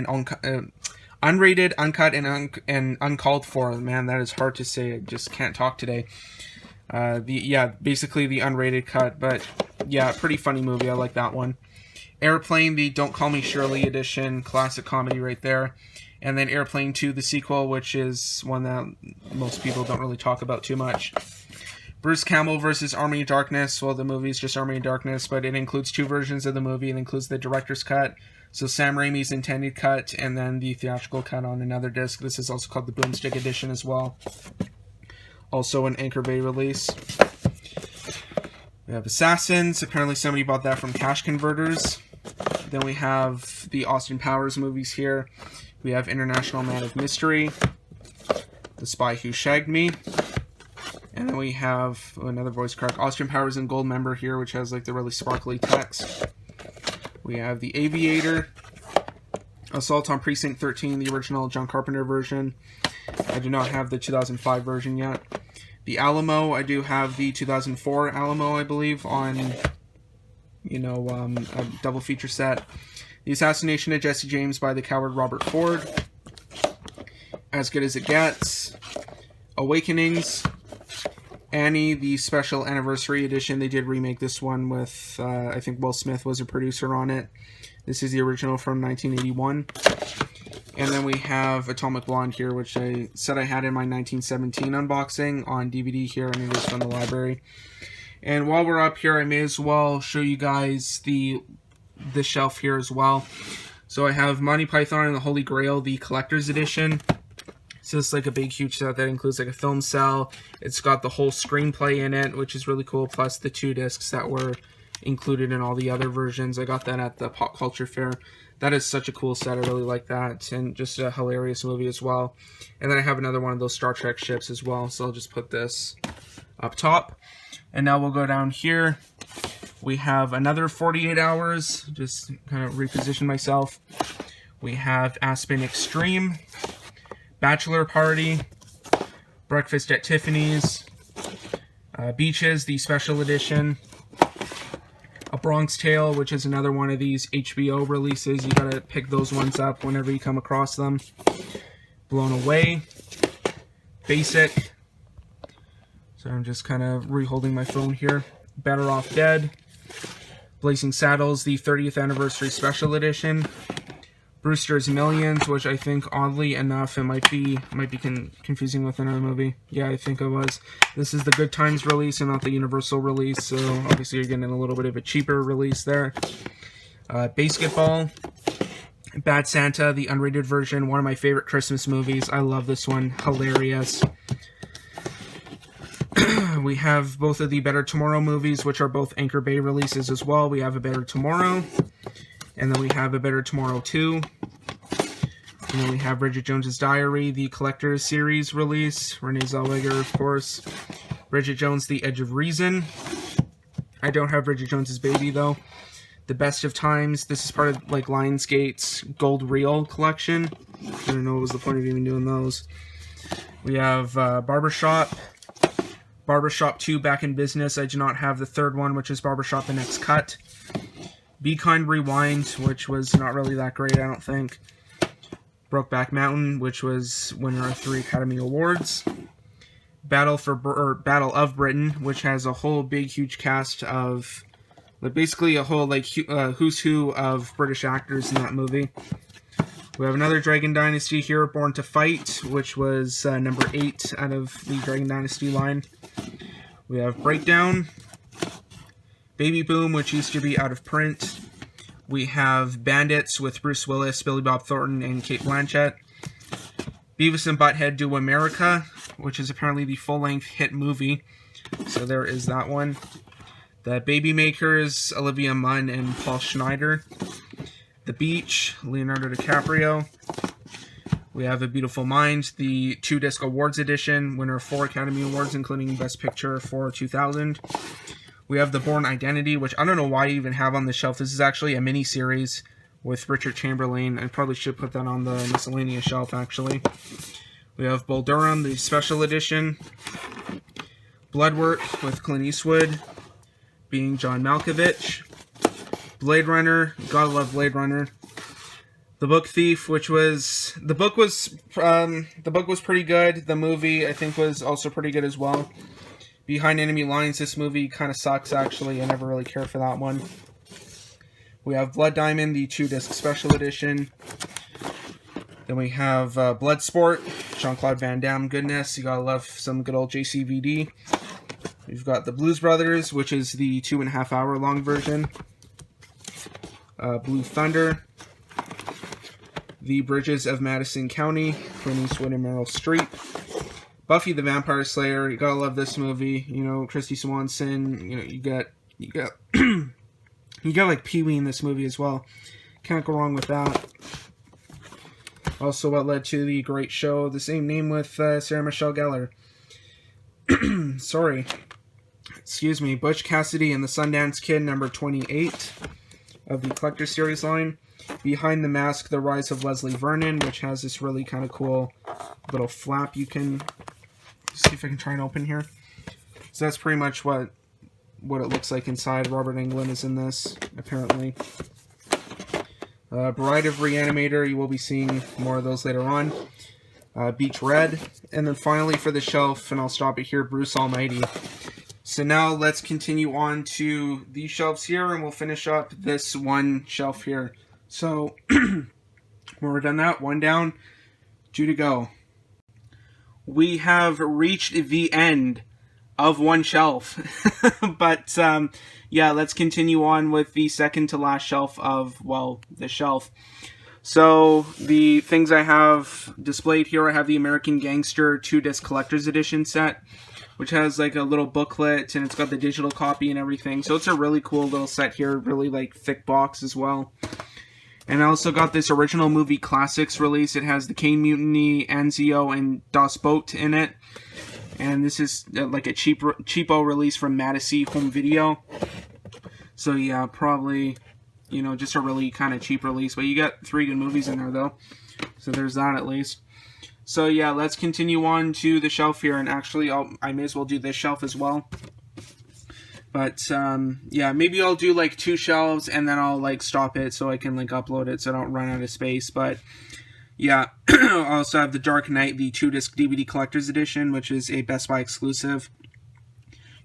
and uncalled for. Man, that is hard to say. I just can't talk today. Basically the unrated cut, but yeah, pretty funny movie. I like that one. Airplane, the Don't Call Me Shirley edition, classic comedy right there. And then Airplane 2, the sequel, which is one that most people don't really talk about too much. Bruce Campbell versus Army of Darkness. Well, the movie is just Army of Darkness, but it includes 2 versions of the movie. It includes the director's cut, so Sam Raimi's intended cut, and then the theatrical cut on another disc. This is also called the Boomstick edition as well. Also an Anchor Bay release. We have Assassins. Apparently somebody bought that from Cash Converters. Then we have the Austin Powers movies here. We have International Man of Mystery, The Spy Who Shagged Me. And then we have another voice crack, Austin Powers and Gold Member here, which has like the really sparkly text. We have The Aviator, Assault on Precinct 13, the original John Carpenter version. I do not have the 2005 version yet. The Alamo, I do have the 2004 Alamo, I believe, on, you know, a double feature set. The Assassination of Jesse James by the Coward Robert Ford. As Good as It Gets. Awakenings. Annie, the special anniversary edition. They did remake this one with, I think Will Smith was a producer on it. This is the original from 1981. And then we have Atomic Blonde here, which I said I had in my 1917 unboxing on DVD here, and it is from the library. And while we're up here, I may as well show you guys the shelf here as well. So I have Monty Python and the Holy Grail, the collector's edition. So it's like a big, huge set that includes like a film cell. It's got the whole screenplay in it, which is really cool, plus the 2 discs that were included in all the other versions. I got that at the Pop Culture Fair. That is such a cool set. I really like that, and just a hilarious movie as well. And then I have another one of those Star Trek ships as well, so I'll just put this up top. And now we'll go down here. We have another 48 Hours, just kind of reposition myself. We have Aspen Extreme, Bachelor Party, Breakfast at Tiffany's, Beaches, the special edition, A Bronx Tale, which is another one of these HBO releases. You gotta pick those ones up whenever you come across them. Blown Away, Basic. So I'm just kind of re-holding my phone here. Better Off Dead, Blazing Saddles, the 30th Anniversary Special Edition, Brewster's Millions, which I think, oddly enough, it might be confusing with another movie. Yeah, I think it was. This is the Good Times release and not the Universal release, so obviously you're getting a little bit of a cheaper release there. Basketball, Bad Santa, the unrated version, one of my favorite Christmas movies. I love this one. Hilarious. We have both of the Better Tomorrow movies, which are both Anchor Bay releases as well. We have A Better Tomorrow, and then we have A Better Tomorrow 2. And then we have Bridget Jones's Diary, the Collector's Series release. Renee Zellweger, of course. Bridget Jones, The Edge of Reason. I don't have Bridget Jones's Baby, though. The Best of Times. This is part of, like, Lionsgate's Gold Reel collection. I don't know what was the point of even doing those. We have Barbershop. Barbershop 2, Back in Business. I do not have the third one, which is Barbershop The Next Cut. Be Kind Rewind, which was not really that great, I don't think. Brokeback Mountain, which was winner of 3 Academy Awards. Battle of Britain, which has a whole big, huge cast of, like, basically a whole, like, who's who of British actors in that movie. We have another Dragon Dynasty here, Born to Fight, which was number 8 out of the Dragon Dynasty line. We have Breakdown, Baby Boom, which used to be out of print. We have Bandits with Bruce Willis, Billy Bob Thornton, and Cate Blanchett. Beavis and Butthead Do America, which is apparently the full-length hit movie. So there is that one. The Baby Makers, Olivia Munn and Paul Schneider. The Beach, Leonardo DiCaprio. We have A Beautiful Mind, the 2-disc awards edition, winner of 4 Academy Awards, including Best Picture for 2000. We have The Bourne Identity, which I don't know why I even have on the shelf. This is actually a mini-series with Richard Chamberlain. I probably should put that on the miscellaneous shelf, actually. We have Bull Durham, the special edition. Bloodwork with Clint Eastwood, being John Malkovich. Blade Runner, gotta love Blade Runner. The Book Thief, which was the book was pretty good. The movie I think was also pretty good as well. Behind Enemy Lines, this movie kind of sucks actually. I never really cared for that one. We have Blood Diamond, the 2-disc special edition. Then we have Bloodsport, Jean-Claude Van Damme goodness. You gotta love some good old JCVD. We've got The Blues Brothers, which is the 2.5 hour long version. Blue Thunder, The Bridges of Madison County, Clint Eastwood and Meryl Streep. Buffy the Vampire Slayer, you gotta love this movie. You know, Christy Swanson. You know, you got you got like Pee-wee in this movie as well. Can't go wrong with that. Also, what led to the great show, the same name with Sarah Michelle Gellar. Sorry, excuse me. Butch Cassidy and the Sundance Kid, number 28 of the Collector Series line. Behind the Mask, The Rise of Leslie Vernon, which has this really kind of cool little flap you can see if I can try and open here. So that's pretty much what it looks like inside. Robert Englund is in this, apparently. Bride of Reanimator, you will be seeing more of those later on. Beach Red. And then finally for the shelf, and I'll stop it here, Bruce Almighty. So now let's continue on to these shelves here, and we'll finish up this one shelf here. So, when we're done that, 1 down, 2 to go. We have reached the end of one shelf. But, yeah, let's continue on with the second to last shelf of, well, the shelf. So, the things I have displayed here, I have the American Gangster 2-disc Collector's Edition set, which has like a little booklet, and it's got the digital copy and everything. So it's a really cool little set here, really like thick box as well. And I also got this original movie classics release. It has the Kane Mutiny, Anzio, and Das Boot in it. And this is like a cheapo release from Madison Home Video. So yeah, probably, you know, just a really kind of cheap release. But you got 3 good movies in there though. So there's that at least. So yeah, let's continue on to the shelf here, and actually I may as well do this shelf as well. But yeah, maybe I'll do like 2 shelves and then I'll like stop it so I can like upload it so I don't run out of space. But yeah, I also have The Dark Knight, the 2-disc DVD Collector's Edition, which is a Best Buy exclusive.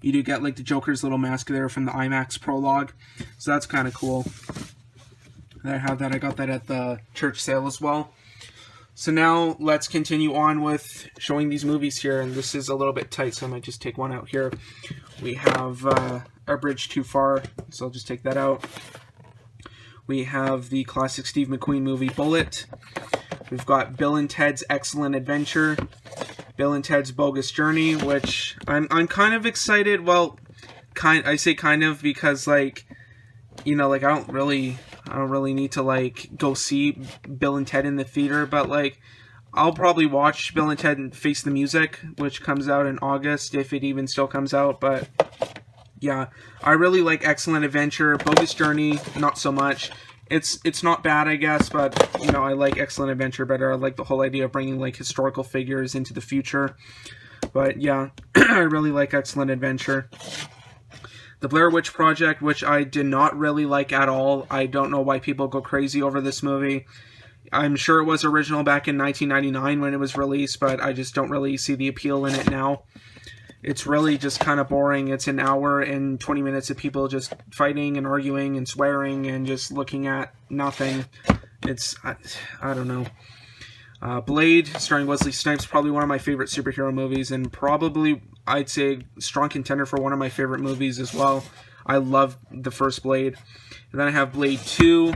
You do get like the Joker's little mask there from the IMAX prologue, so that's kind of cool. I have that. I got that at the church sale as well. So now let's continue on with showing these movies here, and this is a little bit tight, so I might just take one out here. We have A Bridge Too Far, so I'll just take that out. We have the classic Steve McQueen movie Bullet. We've got Bill and Ted's Excellent Adventure, Bill and Ted's Bogus Journey, which I'm kind of excited. Well, I say kind of because, like, you know, like I don't really need to, like, go see Bill and Ted in the theater, but, like, I'll probably watch Bill and Ted and Face the Music, which comes out in August, if it even still comes out. But yeah, I really like Excellent Adventure. Bogus Journey, not so much. It's not bad, I guess, but, you know, I like Excellent Adventure better. I like the whole idea of bringing, like, historical figures into the future. But yeah, I really like Excellent Adventure. The Blair Witch Project, which I did not really like at all. I don't know why people go crazy over this movie. I'm sure it was original back in 1999 when it was released, but I just don't really see the appeal in it now. It's really just kind of boring. It's an hour and 20 minutes of people just fighting and arguing and swearing and just looking at nothing. It's, I don't know. Blade, starring Wesley Snipes, probably one of my favorite superhero movies, and probably, I'd say, strong contender for one of my favorite movies as well. I love the first Blade. And then I have Blade 2,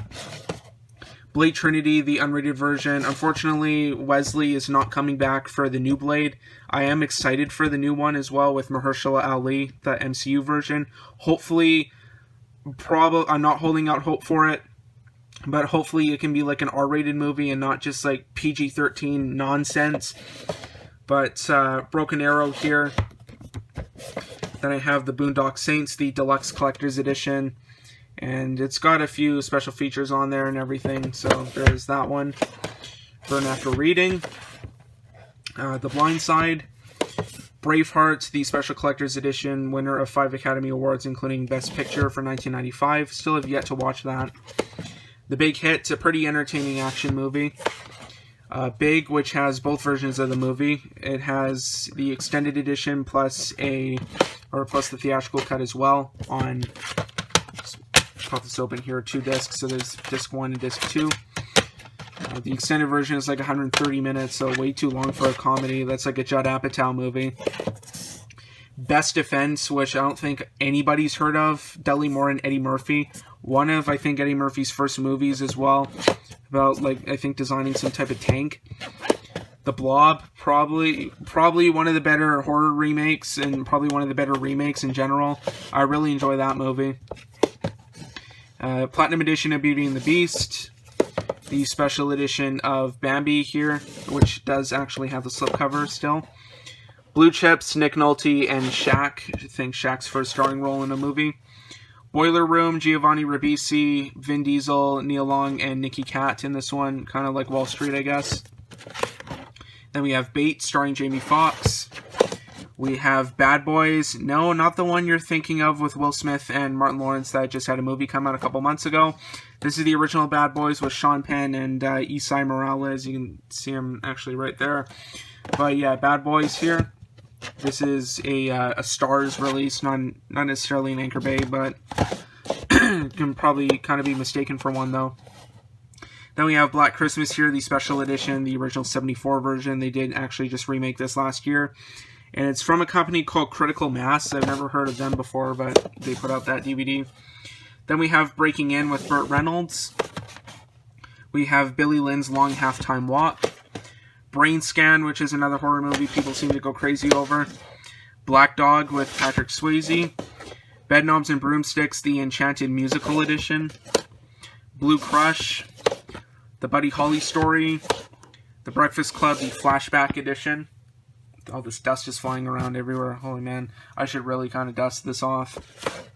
Blade Trinity, the unrated version. Unfortunately, Wesley is not coming back for the new Blade. I am excited for the new one as well with Mahershala Ali, the MCU version. Hopefully, I'm not holding out hope for it, but hopefully it can be like an R-rated movie and not just like PG-13 nonsense. But Broken Arrow here. Then I have the Boondock Saints, the Deluxe Collector's Edition. And it's got a few special features on there and everything. So there's that one. Burn After Reading. The Blind Side. Braveheart, the Special Collector's Edition, winner of 5 Academy Awards, including Best Picture for 1995. Still have yet to watch that. The Big Hit, it's a pretty entertaining action movie. Big, which has both versions of the movie. It has the extended edition plus the theatrical cut as well on, let's pop this open here, 2 discs. So there's disc 1 and disc 2. The extended version is like 130 minutes, so way too long for a comedy. That's like a Judd Apatow movie. Best Defense, which I don't think anybody's heard of. Dudley Moore and Eddie Murphy. One of, I think, Eddie Murphy's first movies as well. About, like, I think designing some type of tank. The Blob, probably one of the better horror remakes, and probably one of the better remakes in general. I really enjoy that movie. Platinum Edition of Beauty and the Beast. The special edition of Bambi here, which does actually have the slipcover still. Blue Chips, Nick Nolte, and Shaq. I think Shaq's first starring role in a movie. Boiler Room, Giovanni Ribisi, Vin Diesel, Neil Long, and Nicky Katt in this one. Kind of like Wall Street, I guess. Then we have Bait, starring Jamie Foxx. We have Bad Boys. No, not the one you're thinking of with Will Smith and Martin Lawrence that just had a movie come out a couple months ago. This is the original Bad Boys with Sean Penn and Isai Morales. You can see him actually right there. But yeah, Bad Boys here. This is a Starz release, not necessarily an Anchor Bay, but can probably kind of be mistaken for one, though. Then we have Black Christmas here, the special edition, the original 74 version. They did actually just remake this last year. And it's from a company called Critical Mass. I've never heard of them before, but they put out that DVD. Then we have Breaking In with Burt Reynolds. We have Billy Lynn's Long Halftime Walk. Brain Scan, which is another horror movie people seem to go crazy over. Black Dog with Patrick Swayze. Bedknobs and Broomsticks, the Enchanted Musical Edition. Blue Crush. The Buddy Holly Story. The Breakfast Club, the Flashback Edition. All this dust is flying around everywhere. Holy man, I should really kind of dust this off.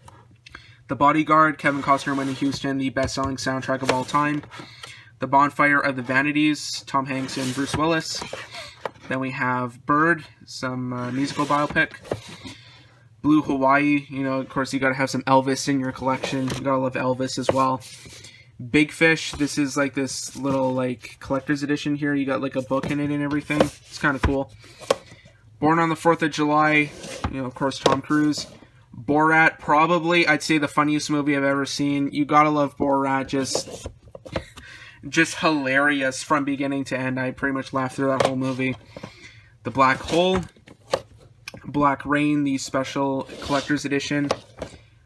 The Bodyguard, Kevin Costner and Whitney Houston, the best-selling soundtrack of all time. The Bonfire of the Vanities, Tom Hanks and Bruce Willis. Then we have Bird, some musical biopic. Blue Hawaii, you know, of course you gotta have some Elvis in your collection. You gotta love Elvis as well. Big Fish, this is like this little like collector's edition here. You got like a book in it and everything. It's kind of cool. Born on the 4th of July, you know, of course Tom Cruise. Borat, probably, I'd say the funniest movie I've ever seen. You gotta love Borat, just just hilarious from beginning to end. I pretty much laughed through that whole movie. The Black Hole, Black Rain, the special collector's edition,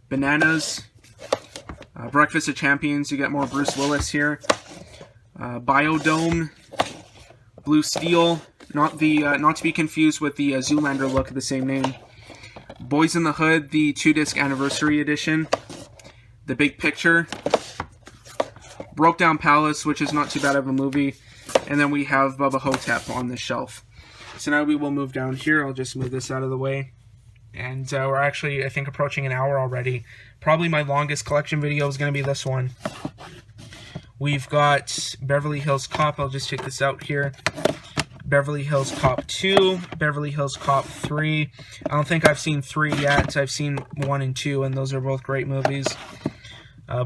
Bananas, Breakfast of Champions, you get more Bruce Willis here, Biodome, Blue Steel, not to be confused with the Zoolander look of the same name, Boys in the Hood, the 2-disc anniversary edition, The Big Picture, Broke Down Palace, which is not too bad of a movie, and then we have Bubba Hotep on this shelf. So now we will move down here. I'll just move this out of the way. And we're actually, I think, approaching an hour already. Probably my longest collection video is going to be this one. We've got Beverly Hills Cop. I'll just take this out here. Beverly Hills Cop 2, Beverly Hills Cop 3. I don't think I've seen 3 yet. I've seen 1 and 2, and those are both great movies.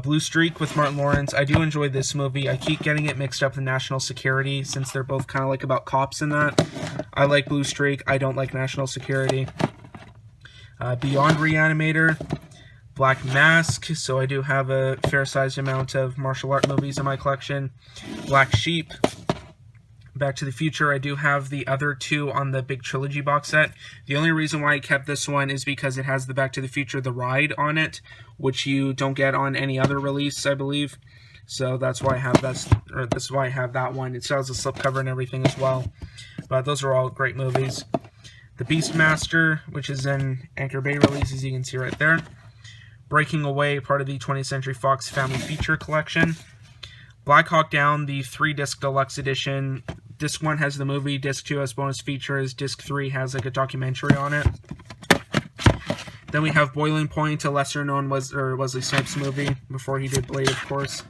Blue Streak with Martin Lawrence. I do enjoy this movie. I keep getting it mixed up with National Security, since they're both kind of like about cops in that. I like Blue Streak. I don't like National Security. Beyond Reanimator. Black Mask. So I do have a fair-sized amount of martial art movies in my collection. Black Sheep. Back to the Future. I do have the other 2 on the big trilogy box set. The only reason why I kept this one is because it has the Back to the Future The Ride on it, which you don't get on any other release, I believe. So that's why I have this is why I have that one. It still has a slipcover and everything as well. But those are all great movies. The Beastmaster, which is an Anchor Bay release, as you can see right there. Breaking Away, part of the 20th Century Fox Family Feature Collection. Black Hawk Down, the 3-disc deluxe edition. Disc 1 has the movie, Disc 2 has bonus features, Disc 3 has like a documentary on it. Then we have Boiling Point, a lesser-known Wesley Snipes movie, before he did Blade, of course.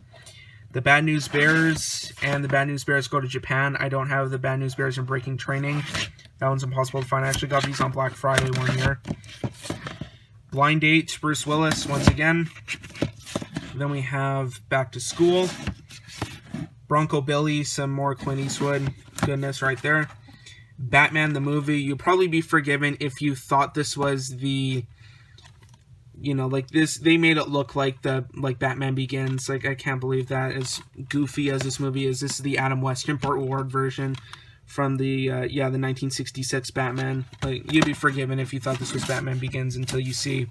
The Bad News Bears, and the Bad News Bears Go to Japan. I don't have the Bad News Bears in Breaking Training. That one's impossible to find. I actually got these on Black Friday one year. Blind Date, Bruce Willis, once again. Then we have Back to School. Bronco Billy, some more Clint Eastwood goodness right there. Batman the movie. You'll probably be forgiven if you thought this was the, you know, like this, they made it look like Batman Begins. Like, I can't believe that, as goofy as this movie is. This is the Adam West Import Ward version from the 1966 Batman. Like, you'd be forgiven if you thought this was Batman Begins until you see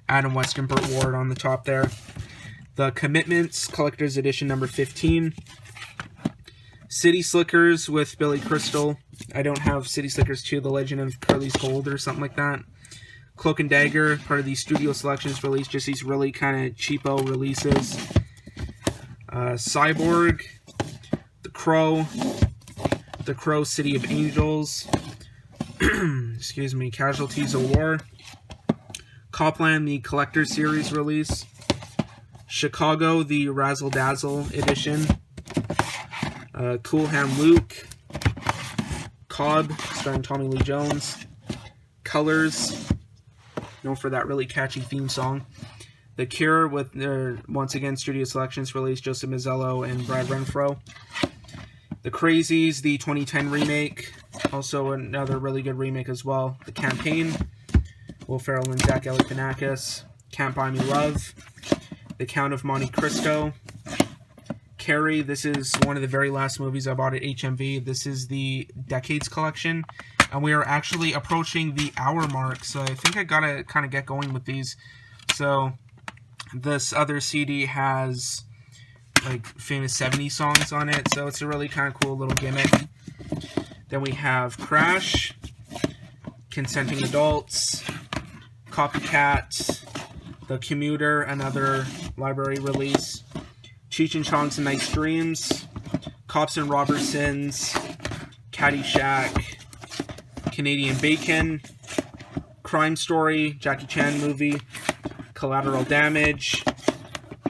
Adam West Import Ward on the top there. The Commitments Collector's Edition number 15. City Slickers with Billy Crystal. I don't have City Slickers 2, The Legend of Curly's Gold or something like that. Cloak and Dagger, part of the Studio Selections release, just these really kind of cheapo releases. Cyborg, The Crow, City of Angels, excuse me, Casualties of War, Copland, the Collector Series release, Chicago, the Razzle Dazzle edition, Cool Hand Luke, Cobb, starring Tommy Lee Jones, Colors, known for that really catchy theme song, The Cure with their, once again, Studio Selections release, Joseph Mazzello and Brad Renfro, The Crazies, the 2010 remake, also another really good remake as well, The Campaign, Will Ferrell and Zach Galifianakis, Can't Buy Me Love, The Count of Monte Cristo, Carrie. This is one of the very last movies I bought at HMV. This is the Decades collection, and we are actually approaching the hour mark, so I think I gotta kind of get going with these. So this other CD has like famous 70s songs on it, so it's a really kind of cool little gimmick. Then we have Crash, Consenting Adults, Copycat, The Commuter, another library release, Cheech and Chong's and Nice Dreams, Cops and Robertsons, Caddyshack, Canadian Bacon, Crime Story, Jackie Chan movie, Collateral Damage,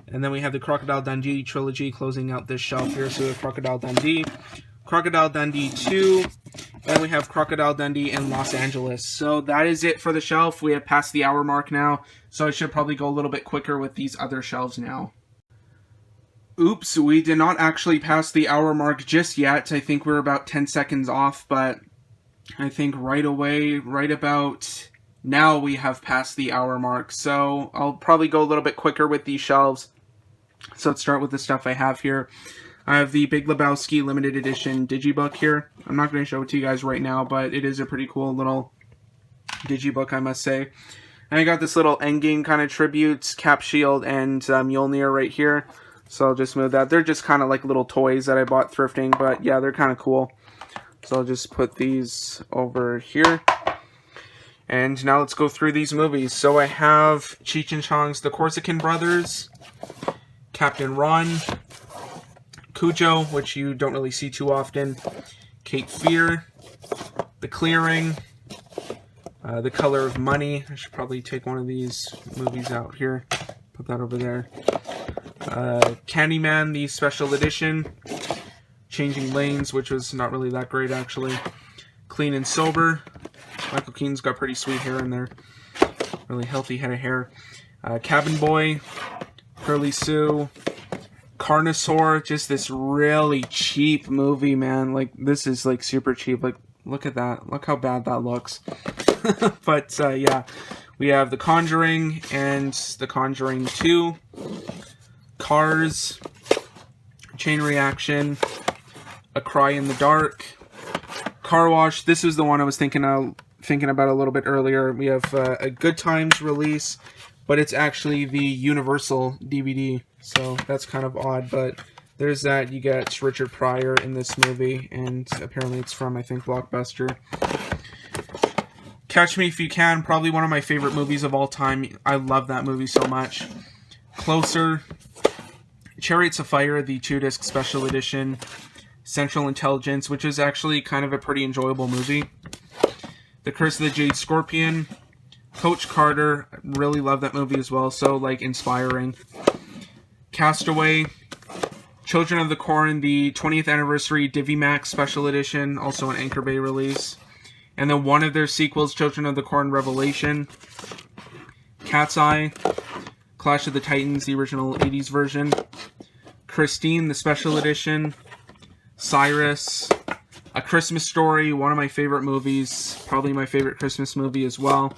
and then we have the Crocodile Dundee trilogy closing out this shelf here. So we have Crocodile Dundee 2, and we have Crocodile Dundee in Los Angeles. So that is it for the shelf. We have passed the hour mark now, so I should probably go a little bit quicker with these other shelves now. Oops, we did not actually pass the hour mark just yet. I think we're about 10 seconds off, but I think right away, right about now, we have passed the hour mark. So I'll probably go a little bit quicker with these shelves. So let's start with the stuff I have here. I have the Big Lebowski limited edition digibook here. I'm not going to show it to you guys right now, but it is a pretty cool little digibook, I must say. And I got this little Endgame kind of tributes, Cap Shield and Mjolnir right here. So I'll just move that. They're just kind of like little toys that I bought thrifting, but yeah, they're kind of cool. So I'll just put these over here. And now let's go through these movies. So I have Cheech and Chong's The Corsican Brothers, Captain Ron, Cujo, which you don't really see too often, Cape Fear, The Clearing, The Color of Money. I should probably take one of these movies out here, put that over there. Candyman, the special edition, Changing Lanes, which was not really that great actually, Clean and Sober. Michael Keaton's got pretty sweet hair in there. Really healthy head of hair. Cabin Boy, Curly Sue, Carnosaur, just this really cheap movie, man. Like, this is like super cheap. Like, look at that. Look how bad that looks. But, yeah. We have The Conjuring and The Conjuring 2. Cars. Chain Reaction. A Cry in the Dark. Car Wash. This was the one I was thinking about a little bit earlier. We have a Good Times release, but it's actually the Universal DVD, so that's kind of odd, but there's that. You get Richard Pryor in this movie, and apparently it's from, I think, Blockbuster. Catch Me If You Can, probably one of my favorite movies of all time. I love that movie so much. Closer. Chariots of Fire, the 2-disc special edition. Central Intelligence, which is actually kind of a pretty enjoyable movie. The Curse of the Jade Scorpion. Coach Carter, really love that movie as well, so like inspiring. Castaway. Children of the Corn, the 20th anniversary DiviMax special edition, also an Anchor Bay release. And then one of their sequels, Children of the Corn Revelation. Cat's Eye. Clash of the Titans, the original 80s version. Christine, the special edition. Cyrus. A Christmas Story, one of my favorite movies, probably my favorite Christmas movie as well.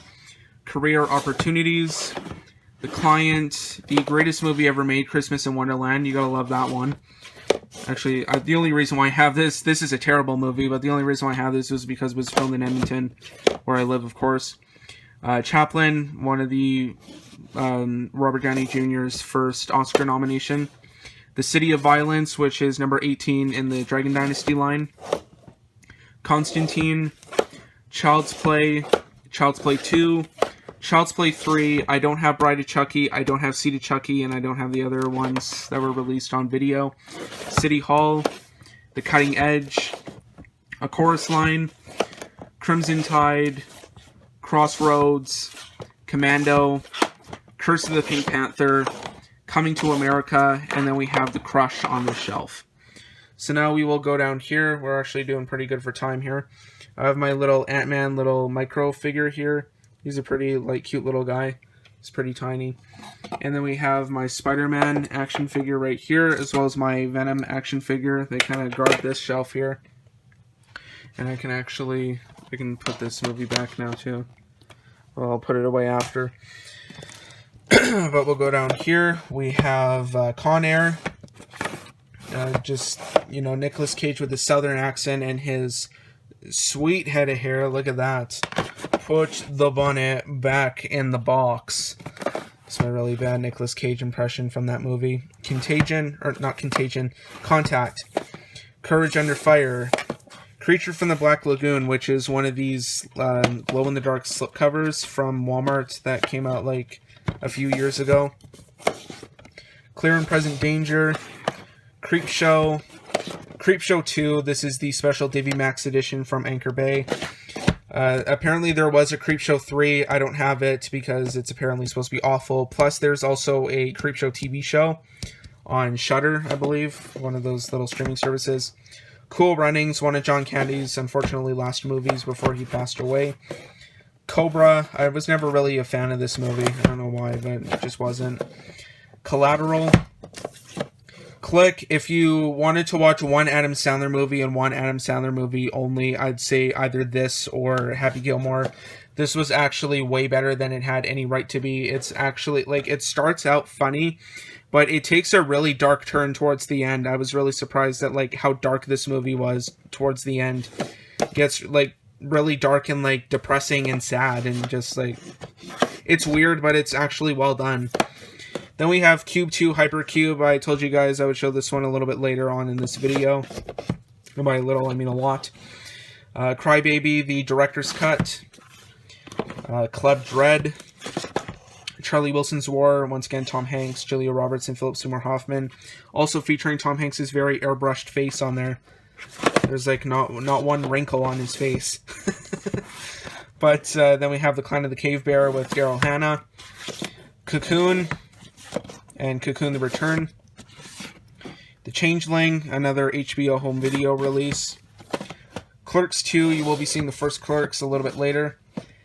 Career Opportunities. The Client, the greatest movie ever made, Christmas in Wonderland. You gotta love that one. Actually, the only reason why I have this is a terrible movie, but the only reason why I have this was because it was filmed in Edmonton, where I live, of course. Chaplin, one of the Robert Downey Jr.'s first Oscar nomination. The City of Violence, which is number 18 in the Dragon Dynasty line. Constantine, Child's Play, Child's Play 2, Child's Play 3, I don't have Bride of Chucky, I don't have Seed of Chucky, and I don't have the other ones that were released on video. City Hall, The Cutting Edge, A Chorus Line, Crimson Tide, Crossroads, Commando, Curse of the Pink Panther, Coming to America, and then we have The Crush on the shelf. So now we will go down here. We're actually doing pretty good for time here. I have my little Ant-Man little micro figure here. He's a pretty like cute little guy. He's pretty tiny. And then we have my Spider-Man action figure right here, as well as my Venom action figure. They kind of guard this shelf here. And I can put this movie back now too. Well, I'll put it away after. But we'll go down here. We have Con Air. Just, you know, Nicolas Cage with his southern accent and his sweet head of hair. Look at that. Put the bonnet back in the box. It's my really bad Nicolas Cage impression from that movie. Contagion, or not Contagion, Contact. Courage Under Fire. Creature from the Black Lagoon, which is one of these glow-in-the-dark slipcovers from Walmart that came out like a few years ago. Clear and Present Danger. Creepshow. Creepshow 2. This is the special DiviMax edition from Anchor Bay. Apparently there was a Creepshow 3. I don't have it because it's apparently supposed to be awful. Plus there's also a Creepshow TV show on Shudder, I believe. One of those little streaming services. Cool Runnings, one of John Candy's unfortunately last movies before he passed away. Cobra. I was never really a fan of this movie. I don't know why, but it just wasn't. Collateral. Click. If you wanted to watch one Adam Sandler movie and one Adam Sandler movie only, I'd say either this or Happy Gilmore. This was actually way better than it had any right to be. It's actually, like, it starts out funny, but it takes a really dark turn towards the end. I was really surprised at, like, how dark this movie was towards the end. It gets, like, really dark and, like, depressing and sad, and just, like, it's weird, but it's actually well done. Then we have Cube 2 Hypercube. I told you guys I would show this one a little bit later on in this video. And by little, I mean a lot. Crybaby, the director's cut. Club Dread. Charlie Wilson's War. Once again, Tom Hanks, Julia Roberts, and Philip Seymour Hoffman. Also featuring Tom Hanks' very airbrushed face on there. There's like not one wrinkle on his face. But then we have The Clan of the Cave Bear with Daryl Hannah. Cocoon. And Cocoon the Return. The Changeling, another HBO home video release. Clerks 2, you will be seeing the first Clerks a little bit later.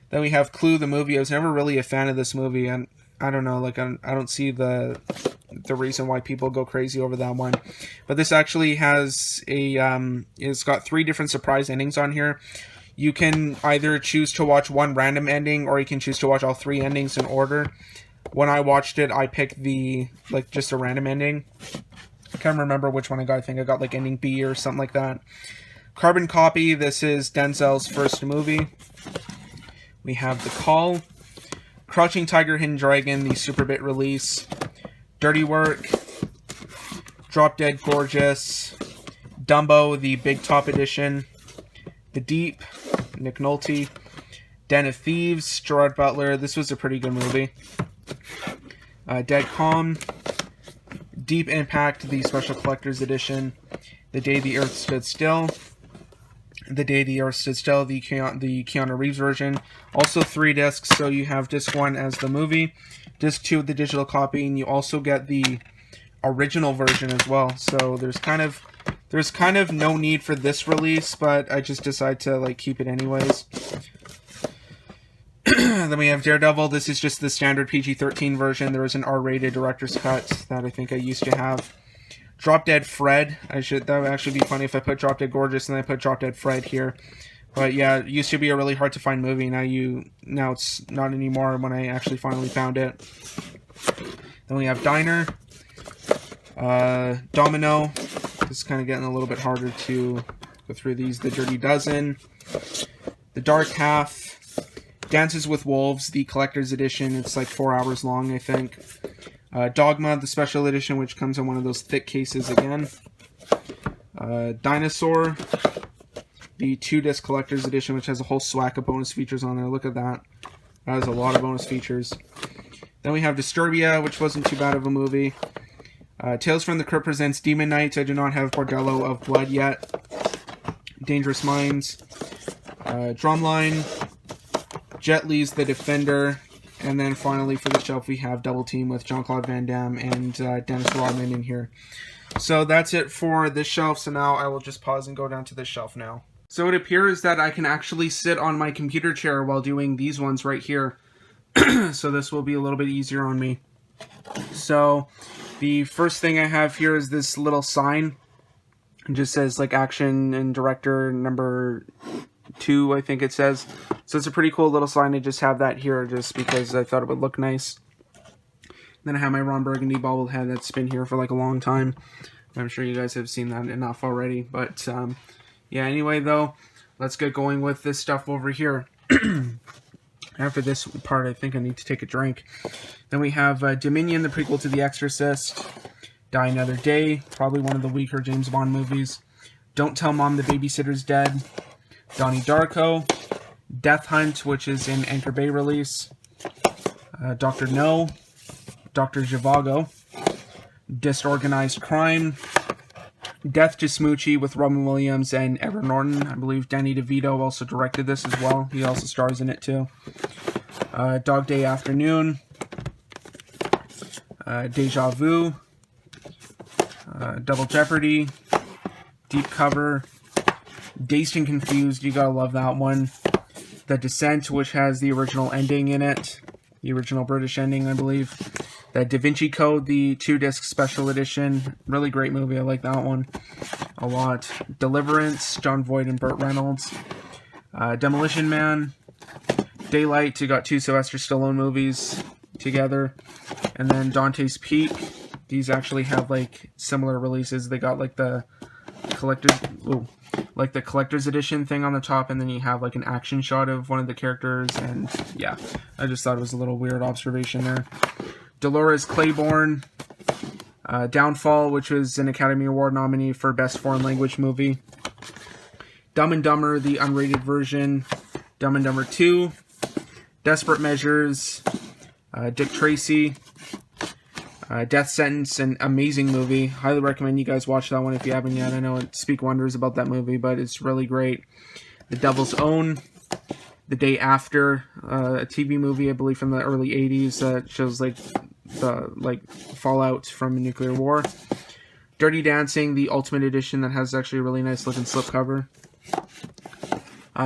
Then we have Clue, the movie. I was never really a fan of this movie, and I don't know, like, I don't see the reason why people go crazy over that one. But this actually has it's got 3 different surprise endings on here. You can either choose to watch one random ending, or you can choose to watch all 3 endings in order. When I watched it, I picked just a random ending. I can't remember which one I got. I think I got like ending B or something like that. Carbon Copy. This is Denzel's first movie. We have The Call. Crouching Tiger, Hidden Dragon, the Super Bit release. Dirty Work. Drop Dead Gorgeous. Dumbo, the Big Top edition. The Deep. Nick Nolte. Den of Thieves. Gerard Butler. This was a pretty good movie. Dead Calm. Deep Impact, the Special Collector's Edition. The Day the Earth Stood Still. The Day the Earth Stood Still, the Keanu Reeves version. Also 3 discs, so you have disc 1 as the movie, disc 2 the digital copy, and you also get the original version as well. So there's kind of no need for this release, but I just decided to like keep it anyways. Then we have Daredevil. This is just the standard PG-13 version. There was an R-rated director's cut that I think I used to have. Drop Dead Fred. That would actually be funny if I put Drop Dead Gorgeous and then I put Drop Dead Fred here. But yeah, it used to be a really hard to find movie. Now it's not anymore when I actually finally found it. Then we have Diner. Domino. This is kind of getting a little bit harder to go through these. The Dirty Dozen. The Dark Half. Dances with Wolves, the collector's edition. It's like 4 hours long, I think. Dogma, the special edition, which comes in one of those thick cases again. Dinosaur, the 2-disc collector's edition, which has a whole swag of bonus features on there. Look at that. That has a lot of bonus features. Then we have Disturbia, which wasn't too bad of a movie. Tales from the Crypt presents Demon Knights. I do not have Bordello of Blood yet. Dangerous Minds. Drumline. Jet Li's The Defender, and then finally for the shelf we have Double Team with Jean-Claude Van Damme and Dennis Rodman in here. So that's it for this shelf, so now I will just pause and go down to this shelf now. So it appears that I can actually sit on my computer chair while doing these ones right here. So this will be a little bit easier on me. So the first thing I have here is this little sign. It just says like action and director number 2, I think it says. So it's a pretty cool little sign. I just have that here just because I thought it would look nice. Then I have my Ron Burgundy bobblehead that's been here for like a long time. I'm sure you guys have seen that enough already. But yeah, anyway though, let's get going with this stuff over here. After this part, I think I need to take a drink. Then we have Dominion, the prequel to The Exorcist. Die Another Day, probably one of the weaker James Bond movies. Don't Tell Mom the Babysitter's Dead. Donnie Darko. Death Hunt, which is an Anchor Bay release. Dr. No. Dr. Zhivago. Disorganized Crime. Death to Smoochie with Robin Williams and Edward Norton. I believe Danny DeVito also directed this as well. He also stars in it too. Dog Day Afternoon. Deja Vu. Double Jeopardy. Deep Cover. Dazed and Confused, you gotta love that one. The Descent, which has the original ending in it. The original British ending, I believe. The Da Vinci Code, the 2-disc special edition. Really great movie, I like that one a lot. Deliverance, John Voight and Burt Reynolds. Demolition Man. Daylight, you got 2 Sylvester Stallone movies together. And then Dante's Peak. These actually have like similar releases. They got like the collector's edition thing on the top, and then you have like an action shot of one of the characters. And yeah, I just thought it was a little weird observation there. Dolores Claiborne, Downfall, which was an Academy Award nominee for Best Foreign Language Movie. Dumb and Dumber, the unrated version. Dumb and Dumber 2. Desperate Measures. Dick Tracy. Death Sentence, an amazing movie. Highly recommend you guys watch that one if you haven't yet. I know it speak wonders about that movie, but it's really great. The Devil's Own. The Day After, a TV movie, I believe, from the early 80s that shows like the fallout from a nuclear war. Dirty Dancing, the Ultimate Edition, that has actually a really nice looking slipcover.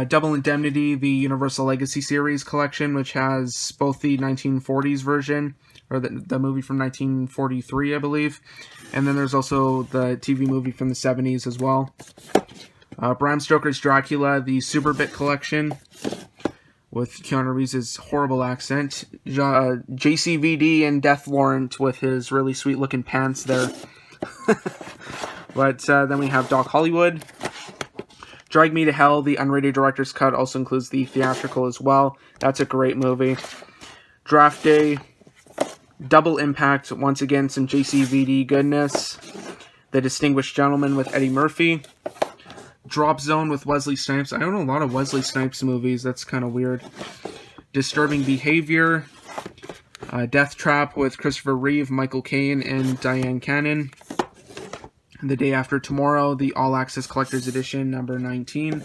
Double Indemnity, the Universal Legacy Series collection, which has both the 1940s version, or the movie from 1943, I believe, and then there's also the TV movie from the 70s as well. Bram Stoker's Dracula, the Superbit collection, with Keanu Reeves' horrible accent. JCVD and Death Warrant with his really sweet-looking pants there. But then we have Doc Hollywood. Drag Me to Hell, the unrated director's cut, also includes the theatrical as well. That's a great movie. Draft Day. Double Impact, once again, some JCVD goodness. The Distinguished Gentleman with Eddie Murphy. Drop Zone with Wesley Snipes. I don't know a lot of Wesley Snipes movies. That's kind of weird. Disturbing Behavior. Death Trap with Christopher Reeve, Michael Caine, and Diane Cannon. The Day After Tomorrow, the All Access Collector's Edition, number 19.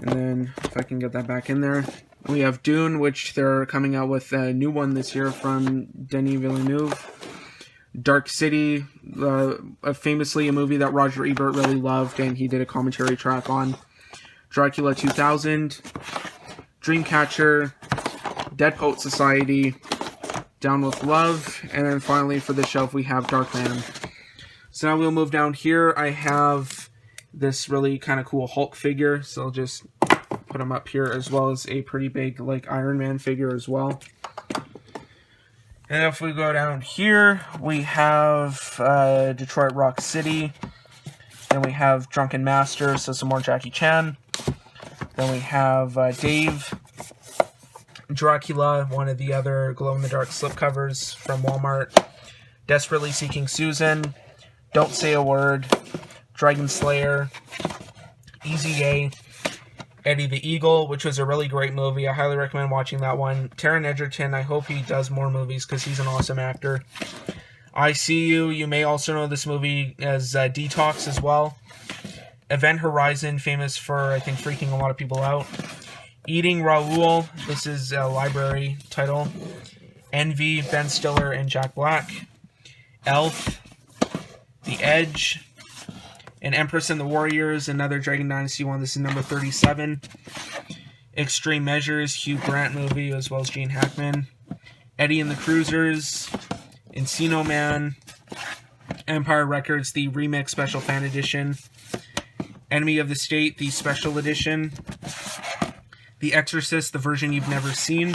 And then, if I can get that back in there, we have Dune, which they're coming out with a new one this year from Denis Villeneuve. Dark City, famously a movie that Roger Ebert really loved, and he did a commentary track on. Dracula 2000, Dreamcatcher, Dead Poet Society, Down with Love, and then finally for the shelf we have Darkman. So now we'll move down here. I have this really kind of cool Hulk figure, so I'll just put him up here, as well as a pretty big like Iron Man figure as well. And if we go down here, we have Detroit Rock City. Then we have Drunken Master, so some more Jackie Chan. Then we have Dave, Dracula, one of the other glow-in-the-dark slipcovers from Walmart. Desperately Seeking Susan, Don't Say a Word, Dragon Slayer, Easy A, Eddie the Eagle, which was a really great movie. I highly recommend watching that one. Taron Egerton, I hope he does more movies because he's an awesome actor. I See You, you may also know this movie as Detox as well. Event Horizon, famous for, I think, freaking a lot of people out. Eating Raoul, this is a library title. Envy, Ben Stiller and Jack Black. Elf, The Edge, An Empress and the Warriors, another Dragon Dynasty one. This is number 37. Extreme Measures, Hugh Grant movie, as well as Gene Hackman. Eddie and the Cruisers, Encino Man, Empire Records, the Remix Special Fan Edition. Enemy of the State, the Special Edition. The Exorcist, the version you've never seen.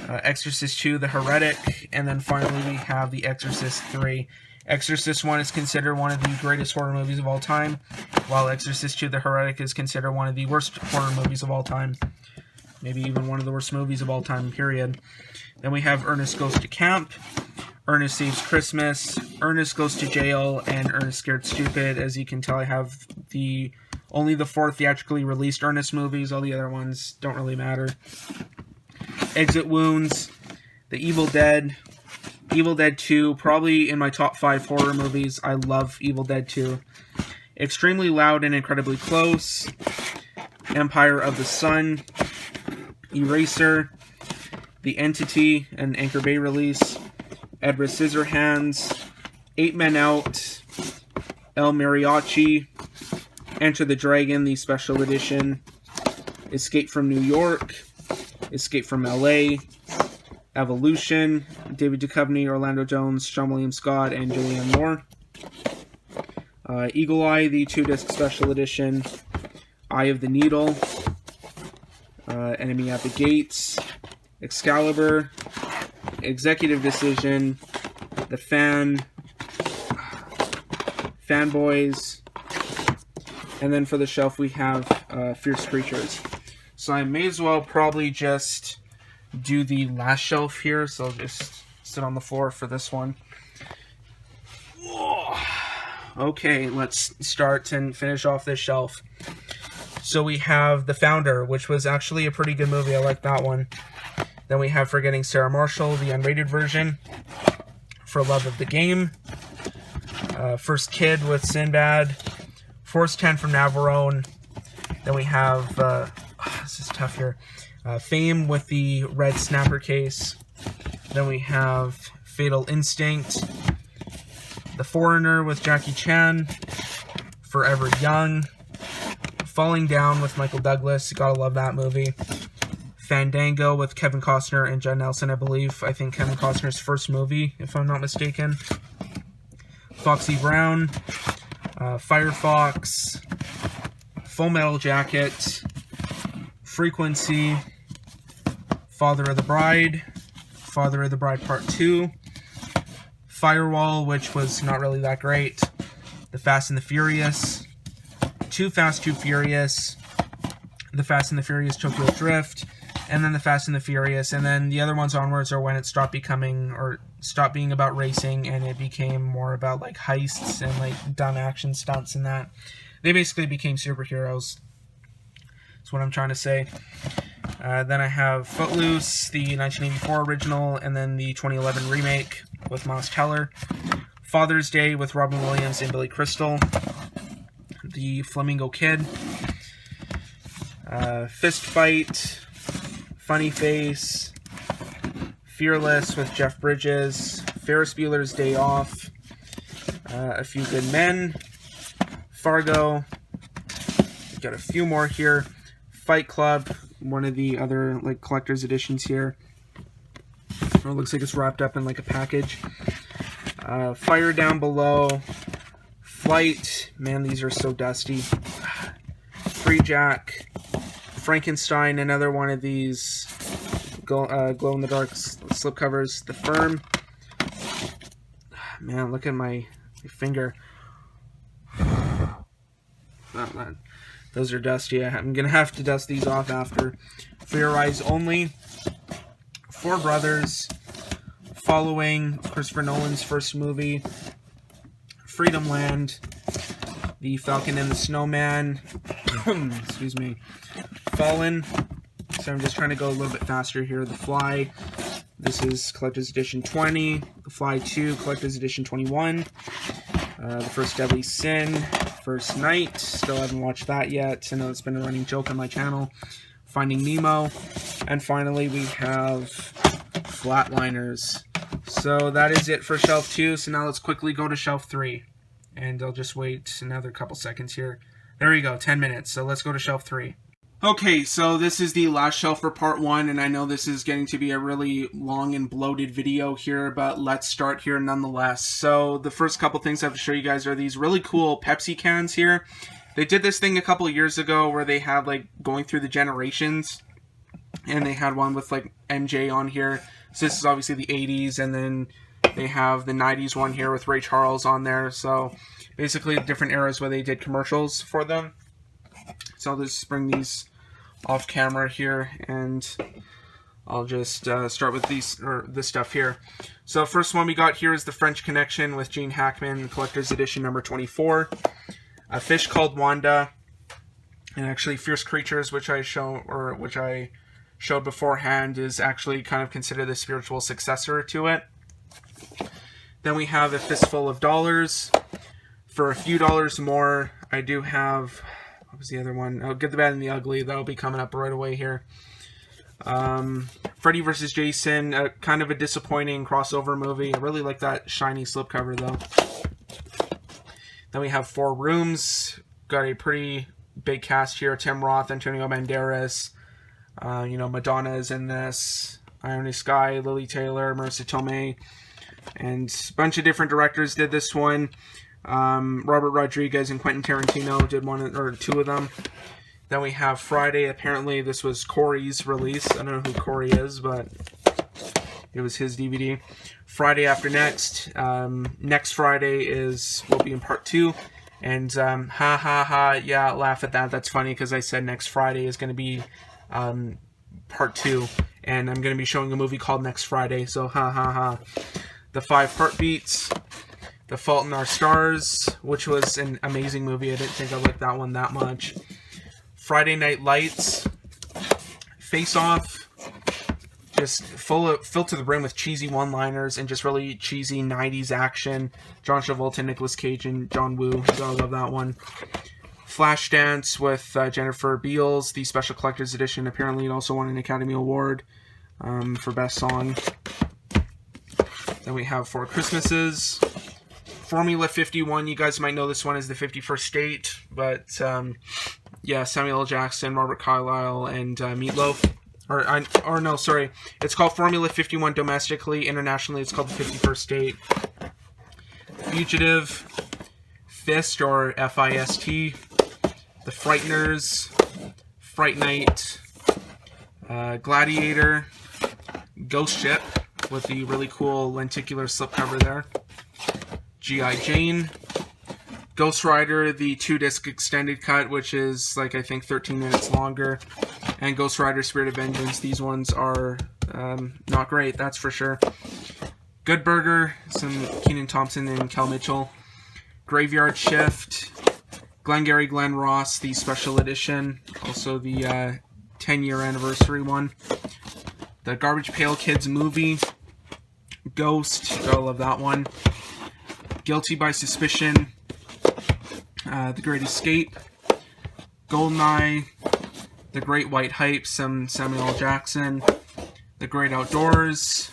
Exorcist 2, The Heretic. And then finally we have The Exorcist 3. Exorcist 1 is considered one of the greatest horror movies of all time, while Exorcist 2, The Heretic is considered one of the worst horror movies of all time. Maybe even one of the worst movies of all time, period. Then we have Ernest Goes to Camp, Ernest Saves Christmas, Ernest Goes to Jail, and Ernest Scared Stupid. As you can tell, I have only the 4 theatrically released Ernest movies. All the other ones don't really matter. Exit Wounds, The Evil Dead, Evil Dead 2, probably in my top 5 horror movies. I love Evil Dead 2. Extremely Loud and Incredibly Close, Empire of the Sun, Eraser, The Entity, an Anchor Bay release, Edward Scissorhands, 8 Men Out, El Mariachi, Enter the Dragon, the Special Edition, Escape from New York, Escape from LA, Evolution, David Duchovny, Orlando Jones, Sean William Scott, and Julianne Moore. Eagle Eye, the 2-disc Special Edition, Eye of the Needle, Enemy at the Gates, Excalibur, Executive Decision, The Fanboys, and then for the shelf we have Fierce Creatures. So I may as well probably just do the last shelf here, so I'll just sit on the floor for this one. Okay, let's start and finish off this shelf. So we have The Founder, which was actually a pretty good movie. I like that one. Then we have Forgetting Sarah Marshall, the unrated version. For Love of the Game. First Kid with Sinbad. Force 10 from Navarone. Then we have, this is tough here, Fame with the red snapper case. Then we have Fatal Instinct. The Foreigner with Jackie Chan. Forever Young. Falling Down with Michael Douglas. You gotta love that movie. Fandango with Kevin Costner and Judd Nelson, I believe. I think Kevin Costner's first movie, if I'm not mistaken. Foxy Brown. Firefox. Full Metal Jacket. Frequency. Father of the Bride. Father of the Bride Part 2. Firewall, which was not really that great. The Fast and the Furious. Too Fast, Too Furious. The Fast and the Furious Tokyo Drift. And then The Fast and the Furious. And then the other ones onwards are when it stopped becoming, or stopped being about racing, and it became more about like heists and like dumb action stunts and that. They basically became superheroes. That's what I'm trying to say. Then I have Footloose, the 1984 original, and then the 2011 remake with Miles Teller. Father's Day with Robin Williams and Billy Crystal. The Flamingo Kid. Fist Fight. Funny Face. Fearless with Jeff Bridges. Ferris Bueller's Day Off. A Few Good Men. Fargo. We've got a few more here. Fight Club, one of the other like collector's editions here. Oh, it looks like it's wrapped up in like a package. Fire Down Below. Flight. Man, these are so dusty. Free Jack. Frankenstein, another one of these glow-in-the-dark slipcovers. The Firm. Man, look at my finger. Those are dusty. I'm going to have to dust these off after. For Your Eyes Only. Four Brothers. Following Christopher Nolan's first movie. Freedom Land. The Falcon and the Snowman. Excuse me. Fallen. So I'm just trying to go a little bit faster here. The Fly. This is Collector's Edition 20. The Fly 2, Collector's Edition 21. The First Deadly Sin. First Night. Still haven't watched that yet. I know it's been a running joke on my channel. Finding Nemo. And finally we have Flatliners. So that is it for Shelf 2. So now let's quickly go to Shelf 3. And I'll just wait another couple seconds here. There we go, 10 minutes. So let's go to Shelf 3. Okay, so this is the last shelf for part 1, and I know this is getting to be a really long and bloated video here, but let's start here nonetheless. So the first couple things I have to show you guys are these really cool Pepsi cans here. They did this thing a couple of years ago where they had like going through the generations, and they had one with like MJ on here. So this is obviously the 80s, and then they have the 90s one here with Ray Charles on there. So basically different eras where they did commercials for them. So I'll just bring these off camera here, and I'll just start with this stuff here. So first one we got here is The French Connection with Gene Hackman, Collector's Edition number 24. A Fish Called Wanda, and actually Fierce Creatures, which I showed beforehand, is actually kind of considered the spiritual successor to it. Then we have A Fistful of Dollars. For a few dollars more, I do have, what was the other one? Oh, Good, the Bad, and the Ugly. That'll be coming up right away here. Freddy vs. Jason, kind of a disappointing crossover movie. I really like that shiny slipcover, though. Then we have Four Rooms. Got a pretty big cast here. Tim Roth, Antonio Banderas. Madonna is in this. Ione Skye, Lily Taylor, Marissa Tomei. And a bunch of different directors did this one. Robert Rodriguez and Quentin Tarantino did one or two of them. Then we have Friday. Apparently this was Corey's release. I don't know who Corey is, but it was his DVD. Friday after next. Next Friday will be in part 2. And yeah, laugh at that. That's funny because I said next Friday is going to be part 2. And I'm going to be showing a movie called Next Friday. So The 5 Heartbeats. The Fault in Our Stars, which was an amazing movie. I didn't think I liked that one that much. Friday Night Lights. Face Off. Just filled to the brim with cheesy one-liners and just really cheesy 90s action. John Travolta, Nicolas Cage, and John Woo. Gotta love that one. Flashdance with Jennifer Beals, the Special Collector's Edition. Apparently it also won an Academy Award for Best Song. Then we have Four Christmases. Formula 51, you guys might know this one as the 51st State, but yeah, Samuel L. Jackson, Robert Carlyle, and Meatloaf. Or no, sorry, it's called Formula 51 domestically. Internationally, it's called the 51st State. Fugitive, Fist, or F-I-S-T, The Frighteners, Fright Night, Gladiator, Ghost Ship, with the really cool lenticular slipcover there. G.I. Jane, Ghost Rider, the 2-disc extended cut, which is like I think 13 minutes longer, and Ghost Rider Spirit of Vengeance. These ones are not great, that's for sure. Good Burger, some Kenan Thompson and Kel Mitchell. Graveyard Shift, Glengarry Glen Ross, the special edition, also the 10-year anniversary one. The Garbage Pail Kids movie, Ghost, gotta love that one. Guilty by Suspicion, The Great Escape, Goldeneye, The Great White Hype, some Samuel L. Jackson, The Great Outdoors,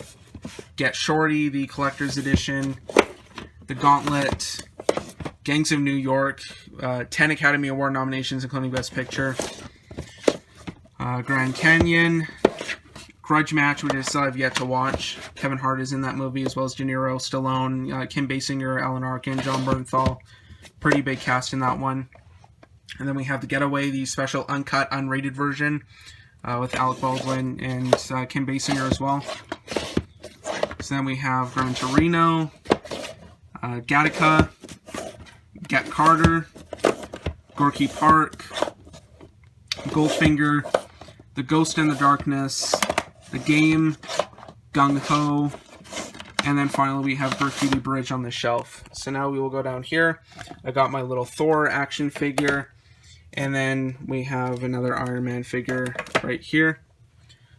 Get Shorty, the Collector's Edition, The Gauntlet, Gangs of New York, 10 Academy Award nominations including Best Picture, Grand Canyon, Grudge Match, which I still have yet to watch. Kevin Hart is in that movie, as well as De Niro, Stallone, Kim Basinger, Alan Arkin, John Bernthal. Pretty big cast in that one. And then we have The Getaway, the special uncut, unrated version, with Alec Baldwin and Kim Basinger as well. So then we have Gran Torino, Gattaca, Get Carter, Gorky Park, Goldfinger, The Ghost in the Darkness, The Game, Gung Ho, and then finally we have Graffiti Bridge on the shelf. So now we will go down here. I got my little Thor action figure, and then we have another Iron Man figure right here.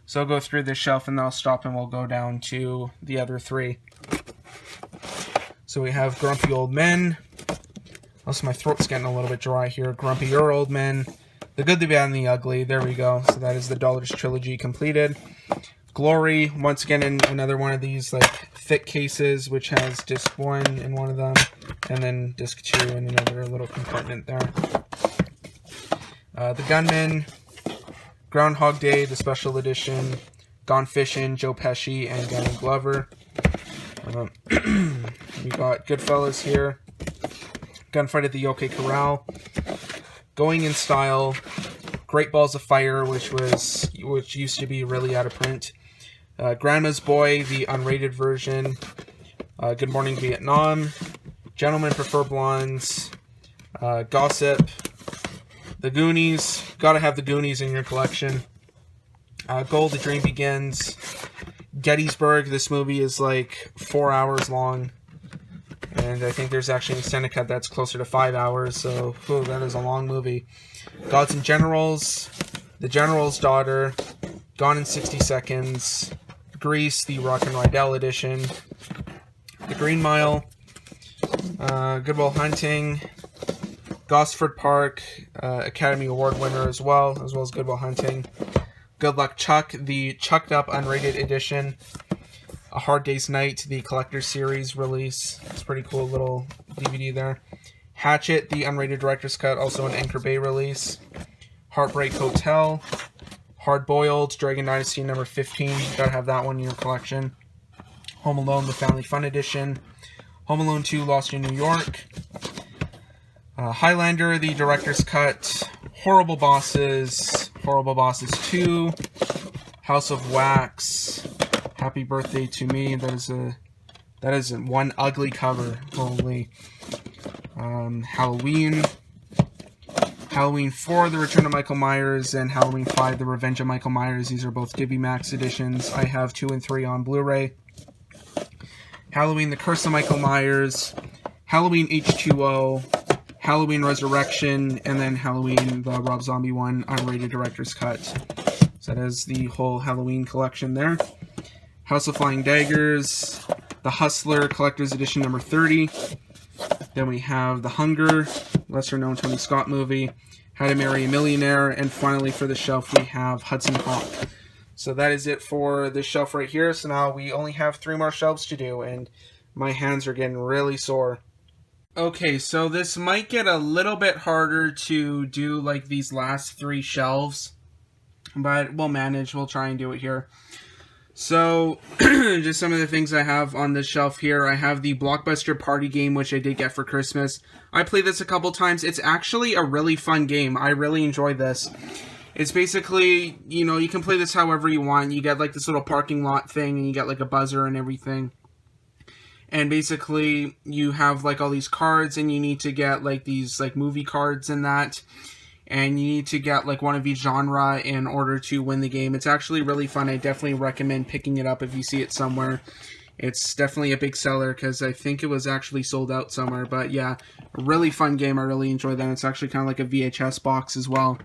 So I'll go through this shelf and then I'll stop and we'll go down to the other 3. So we have Grumpy Old Men. Also, my throat's getting a little bit dry here. Grumpier Old Men. The Good, the Bad, and the Ugly. There we go. So that is the Dollars Trilogy completed. Glory, once again in another one of these like thick cases, which has disc 1 in one of them, and then disc 2 in another little compartment there. The Gunman, Groundhog Day, the special edition, Gone Fishing, Joe Pesci, and Danny Glover. We got Goodfellas here. Gunfight at the OK Corral. Going in Style. Great Balls of Fire, which used to be really out of print. Grandma's Boy, the unrated version. Good Morning Vietnam. Gentlemen Prefer Blondes. Gossip. The Goonies. Gotta have the Goonies in your collection. Gold, The Dream Begins. Gettysburg, this movie is like 4 hours long. And I think there's actually an extended cut that's closer to 5 hours, so that is a long movie. Gods and Generals, The General's Daughter, Gone in 60 Seconds, Grease, the Rock'n'Rolla edition, The Green Mile, Good Will Hunting, Gosford Park, Academy Award winner as well as Good Will Hunting, Good Luck Chuck, the Chucked Up unrated edition, A Hard Day's Night, the Collector's Series release. It's a pretty cool little DVD there. Hatchet, the unrated director's cut, also an Anchor Bay release. Heartbreak Hotel. Hard Boiled, Dragon Dynasty number 15. Gotta have that one in your collection. Home Alone, the Family Fun edition. Home Alone 2, Lost in New York. Highlander, the director's cut. Horrible Bosses 2. House of Wax. Happy Birthday to Me. That is one ugly cover. Holy. Halloween. Halloween 4, The Return of Michael Myers, and Halloween 5, The Revenge of Michael Myers. These are both Divi Max editions. I have 2 and 3 on Blu-ray. Halloween, The Curse of Michael Myers. Halloween H2O. Halloween Resurrection, and then Halloween, the Rob Zombie one, unrated director's cut. So that is the whole Halloween collection there. House of Flying Daggers. The Hustler Collector's Edition number 30. Then we have The Hunger, lesser-known Tony Scott movie. How to Marry a Millionaire, and finally for the shelf we have Hudson Hawk. So that is it for this shelf right here. So now we only have 3 more shelves to do, and my hands are getting really sore. Okay, so this might get a little bit harder to do like these last 3 shelves, but we'll manage. We'll try and do it here. So, just some of the things I have on this shelf here. I have the Blockbuster Party game, which I did get for Christmas. I played this a couple times. It's actually a really fun game. I really enjoyed this. It's basically, you know, you can play this however you want. You get like this little parking lot thing, and you get like a buzzer and everything. And basically, you have like all these cards, and you need to get like these like movie cards and that. And you need to get like one of each genre in order to win the game. It's actually really fun. I definitely recommend picking it up if you see it somewhere. It's definitely a big seller because I think it was actually sold out somewhere. But yeah, a really fun game. I really enjoyed that. It's actually kind of like a VHS box as well.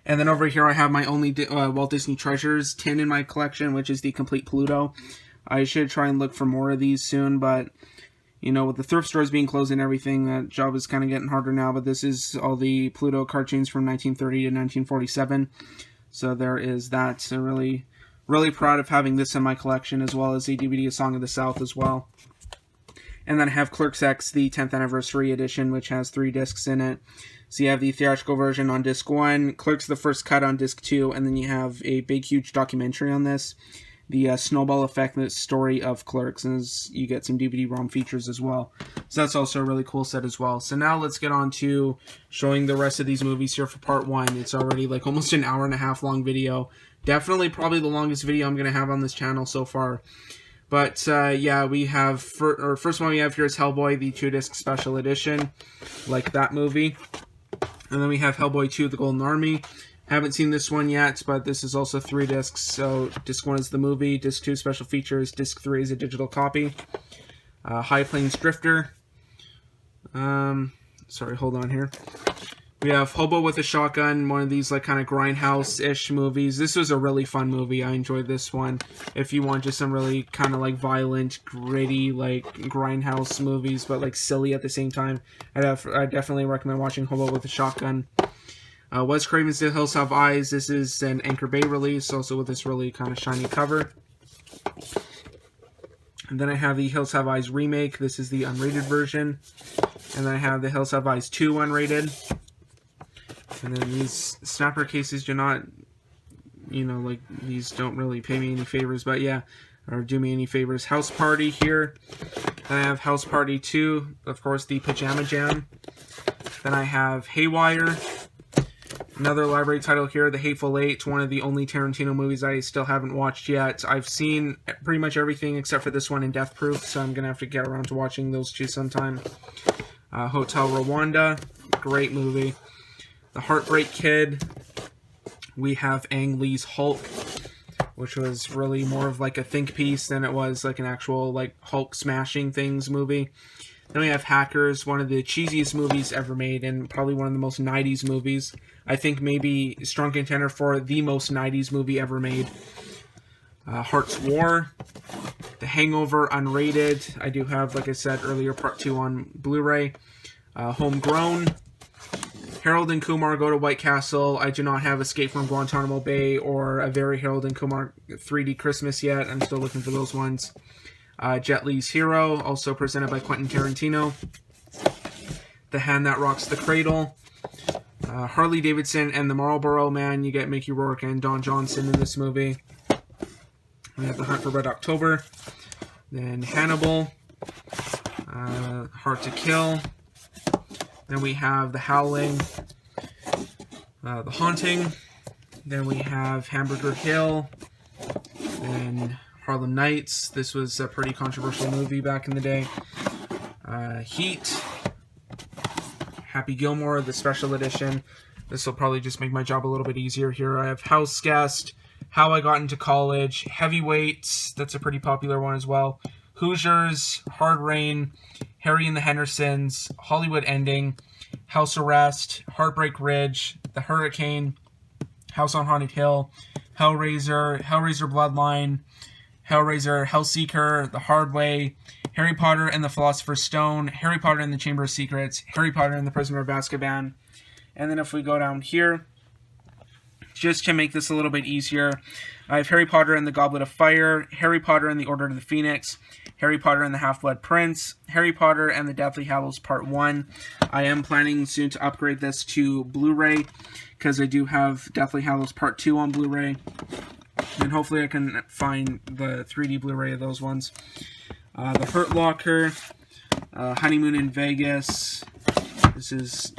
And then over here I have my only Walt Disney Treasures tin in my collection, which is the Complete Pluto. I should try and look for more of these soon, but you know, with the thrift stores being closed and everything, that job is kind of getting harder now. But this is all the Pluto cartoons from 1930 to 1947. So there is that. So really, really proud of having this in my collection, as well as a DVD of Song of the South as well. And then I have Clerks X, the 10th Anniversary Edition, which has 3 discs in it. So you have the theatrical version on disc 1, Clerks the First Cut on disc 2, and then you have a big, huge documentary on this. The Snowball Effect, the story of Clerks, and you get some DVD-ROM features as well. So that's also a really cool set as well. So now let's get on to showing the rest of these movies here for part 1. It's already like almost an hour-and-a-half long video. Definitely probably the longest video I'm going to have on this channel so far. But yeah, we have, first one we have here is Hellboy, the 2-disc special edition, like that movie. And then we have Hellboy 2, The Golden Army. Haven't seen this one yet, but this is also 3 discs. So disc 1 is the movie, disc 2 special features, disc 3 is a digital copy. High Plains Drifter. Sorry, hold on here. We have Hobo with a Shotgun, one of these like kind of grindhouse-ish movies. This was a really fun movie. I enjoyed this one. If you want just some really kind of like violent, gritty, like grindhouse movies, but like silly at the same time, I definitely recommend watching Hobo with a Shotgun. Wes Craven's The Hills Have Eyes. This is an Anchor Bay release, also with this really kind of shiny cover. And then I have the Hills Have Eyes remake. This is the unrated version. And then I have the Hills Have Eyes 2 unrated. And then these snapper cases do not, you know, like, these don't really pay me any favors, but yeah, or do me any favors. House Party here. Then I have House Party 2, of course, the Pajama Jam. Then I have Haywire. Another library title here, The Hateful Eight, one of the only Tarantino movies I still haven't watched yet. I've seen pretty much everything except for this one in Death Proof, so I'm going to have to get around to watching those 2 sometime. Hotel Rwanda, great movie. The Heartbreak Kid. We have Ang Lee's Hulk, which was really more of like a think piece than it was like an actual like Hulk smashing things movie. Then we have Hackers, one of the cheesiest movies ever made, and probably one of the most 90s movies. I think maybe strong contender for the most 90s movie ever made. Heart's War, The Hangover unrated. I do have, like I said earlier, part 2 on Blu-ray. Homegrown. Harold and Kumar Go to White Castle. I do not have Escape from Guantanamo Bay or a very Harold and Kumar 3D Christmas yet. I'm still looking for those ones. Jet Li's Hero, also presented by Quentin Tarantino. The Hand That Rocks the Cradle. Harley Davidson and the Marlboro Man. You get Mickey Rourke and Don Johnson in this movie. We have The Hunt for Red October. Then Hannibal. Hard to Kill. Then we have The Howling, The Haunting. Then we have Hamburger Hill, and Harlem Nights. This was a pretty controversial movie back in the day. Heat, Happy Gilmore, the special edition. This will probably just make my job a little bit easier here. I have House Guest, How I Got Into College, Heavyweights, that's a pretty popular one as well. Hoosiers, Hard Rain, Harry and the Hendersons, Hollywood Ending, House Arrest, Heartbreak Ridge, The Hurricane, House on Haunted Hill, Hellraiser, Hellraiser Bloodline, Hellraiser, Hellseeker, The Hard Way, Harry Potter and the Philosopher's Stone, Harry Potter and the Chamber of Secrets, Harry Potter and the Prisoner of Azkaban. And then if we go down here, just to make this a little bit easier, I have Harry Potter and the Goblet of Fire, Harry Potter and the Order of the Phoenix, Harry Potter and the Half-Blood Prince, Harry Potter and the Deathly Hallows Part 1. I am planning soon to upgrade this to Blu-ray, because I do have Deathly Hallows Part 2 on Blu-ray. And hopefully I can find the 3D Blu-ray of those ones. The Hurt Locker, Honeymoon in Vegas. This is,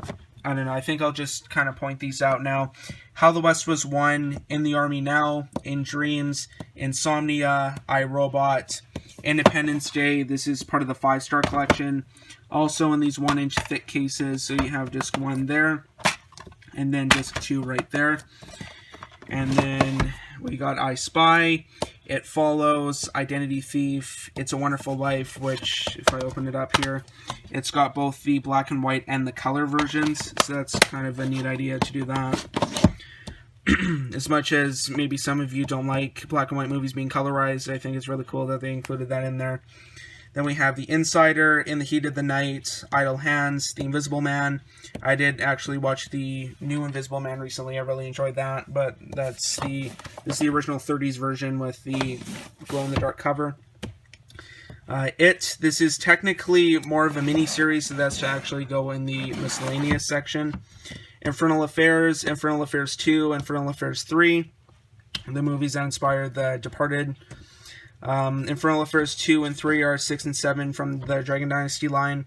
I don't know, I think I'll just kind of point these out now. How the West Was Won, In the Army Now, In Dreams, Insomnia, I, Robot, Independence Day. This is part of the 5-star collection. Also in these 1-inch thick cases, so you have disc 1 there, and then disc 2 right there. And then we got I Spy, It Follows, Identity Thief, It's a Wonderful Life, which, if I open it up here, it's got both the black and white and the color versions, so that's kind of a neat idea to do that. As much as maybe some of you don't like black and white movies being colorized, I think it's really cool that they included that in there. Then we have The Insider, In the Heat of the Night, Idle Hands, The Invisible Man. I did actually watch the new Invisible Man recently. I really enjoyed that, but this is the original 30s version with the glow-in-the-dark cover. This is technically more of a mini-series, so that's to actually go in the miscellaneous section. Infernal Affairs, Infernal Affairs 2, Infernal Affairs 3, the movies that inspired The Departed. Infernal Affairs 2 and 3 are 6 and 7 from the Dragon Dynasty line.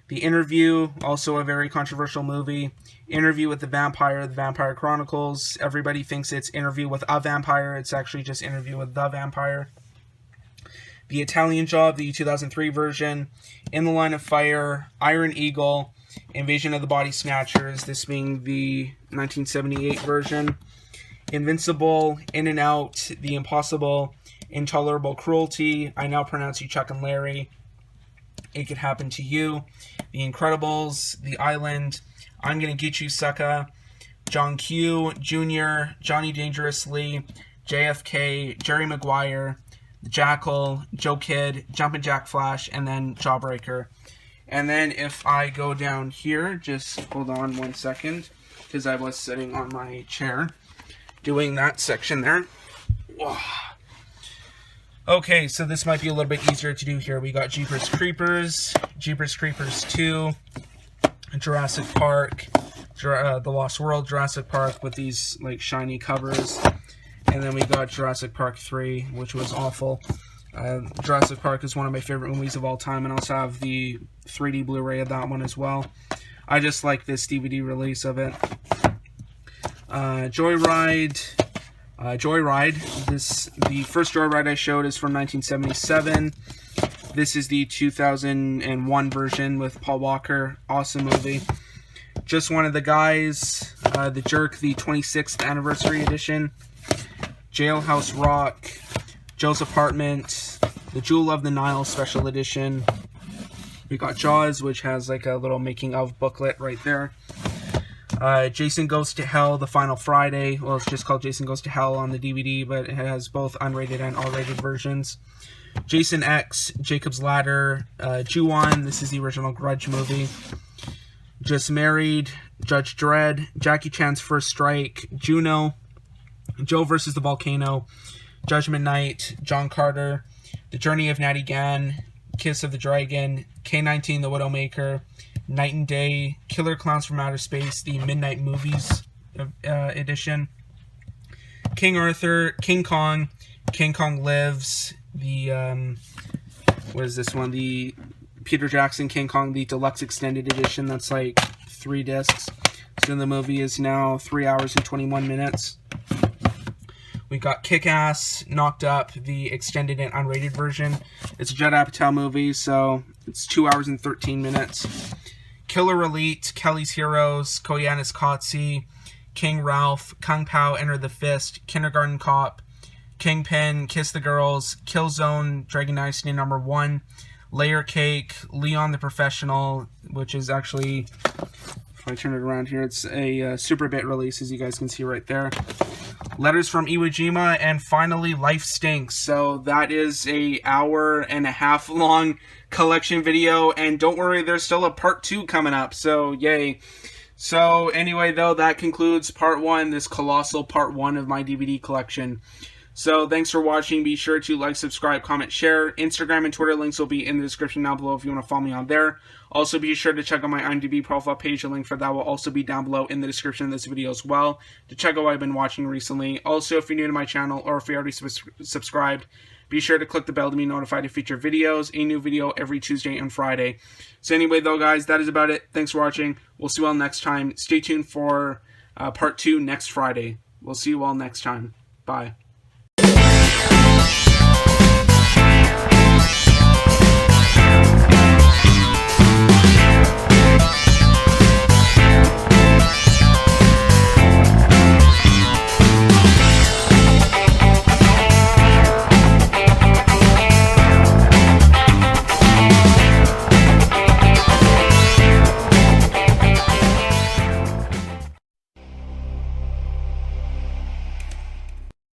The Interview, also a very controversial movie. Interview with the Vampire Chronicles. Everybody thinks it's Interview with a Vampire. It's actually just Interview with the Vampire. The Italian Job, the 2003 version. In the Line of Fire, Iron Eagle, Invasion of the Body Snatchers, this being the 1978 version. Invincible, In and Out, The Impossible, Intolerable Cruelty, I Now Pronounce You Chuck and Larry, It Could Happen to You, The Incredibles, The Island, I'm Gonna Get You Sucker, John Q, Jr., Johnny Dangerously, JFK, Jerry Maguire, The Jackal, Joe Kidd, Jumpin' Jack Flash, and then Jawbreaker. And then if I go down here, just hold on 1 second, because I was sitting on my chair doing that section there. Whoa. Okay, so this might be a little bit easier to do here. We got Jeepers Creepers, Jeepers Creepers 2, Jurassic Park, The Lost World, Jurassic Park with these like shiny covers. And then we got Jurassic Park 3, which was awful. Jurassic Park is one of my favorite movies of all time, and I also have the 3D Blu-ray of that one as well. I just like this DVD release of it. Joyride. The first Joyride I showed is from 1977. This is the 2001 version with Paul Walker. Awesome movie. Just One of the Guys. The Jerk, the 26th anniversary edition. Jailhouse Rock. Joe's Apartment, The Jewel of the Nile Special Edition. We got Jaws, which has like a little making of booklet right there. Jason Goes to Hell, The Final Friday. Well, it's just called Jason Goes to Hell on the DVD, but it has both unrated and R-rated versions. Jason X, Jacob's Ladder, Ju-On, this is the original Grudge movie. Just Married, Judge Dredd, Jackie Chan's First Strike, Juno, Joe versus the Volcano, Judgment Night, John Carter, The Journey of Natty Gann, Kiss of the Dragon, K-19 the Widowmaker, Night and Day, Killer Clowns from Outer Space, the Midnight Movies edition, King Arthur, King Kong Lives, the, what is this one, the Peter Jackson King Kong, the deluxe extended edition. That's like 3 discs. So the movie is now 3 hours and 21 minutes. We got Kick-Ass, Knocked Up, the extended and unrated version. It's a Judd Apatow movie, so it's 2 hours and 13 minutes. Killer Elite, Kelly's Heroes, Koyaanis Qatsi, King Ralph, Kung Pao, Enter the Fist, Kindergarten Cop, Kingpin, Kiss the Girls, Killzone, Dragon Dynasty #1, Layer Cake, Leon the Professional, which is actually, if I turn it around here, it's a Super Bit release, as you guys can see right there. Letters from Iwo Jima, and finally Life Stinks. So that is a hour-and-a-half long collection video, and don't worry, there's still a part 2 coming up, so yay. So anyway, though, that concludes part 1, this colossal part 1 of my DVD collection. So thanks for watching. Be sure to like, subscribe, comment, share. Instagram and Twitter links will be in the description down below if you want to follow me on there. Also, be sure to check out my IMDb profile page. A link for that will also be down below in the description of this video as well, to check out what I've been watching recently. Also, if you're new to my channel, or if you already subscribed, be sure to click the bell to be notified of future videos. A new video every Tuesday and Friday. So anyway, though, guys, that is about it. Thanks for watching. We'll see you all next time. Stay tuned for part 2 next Friday. We'll see you all next time. Bye.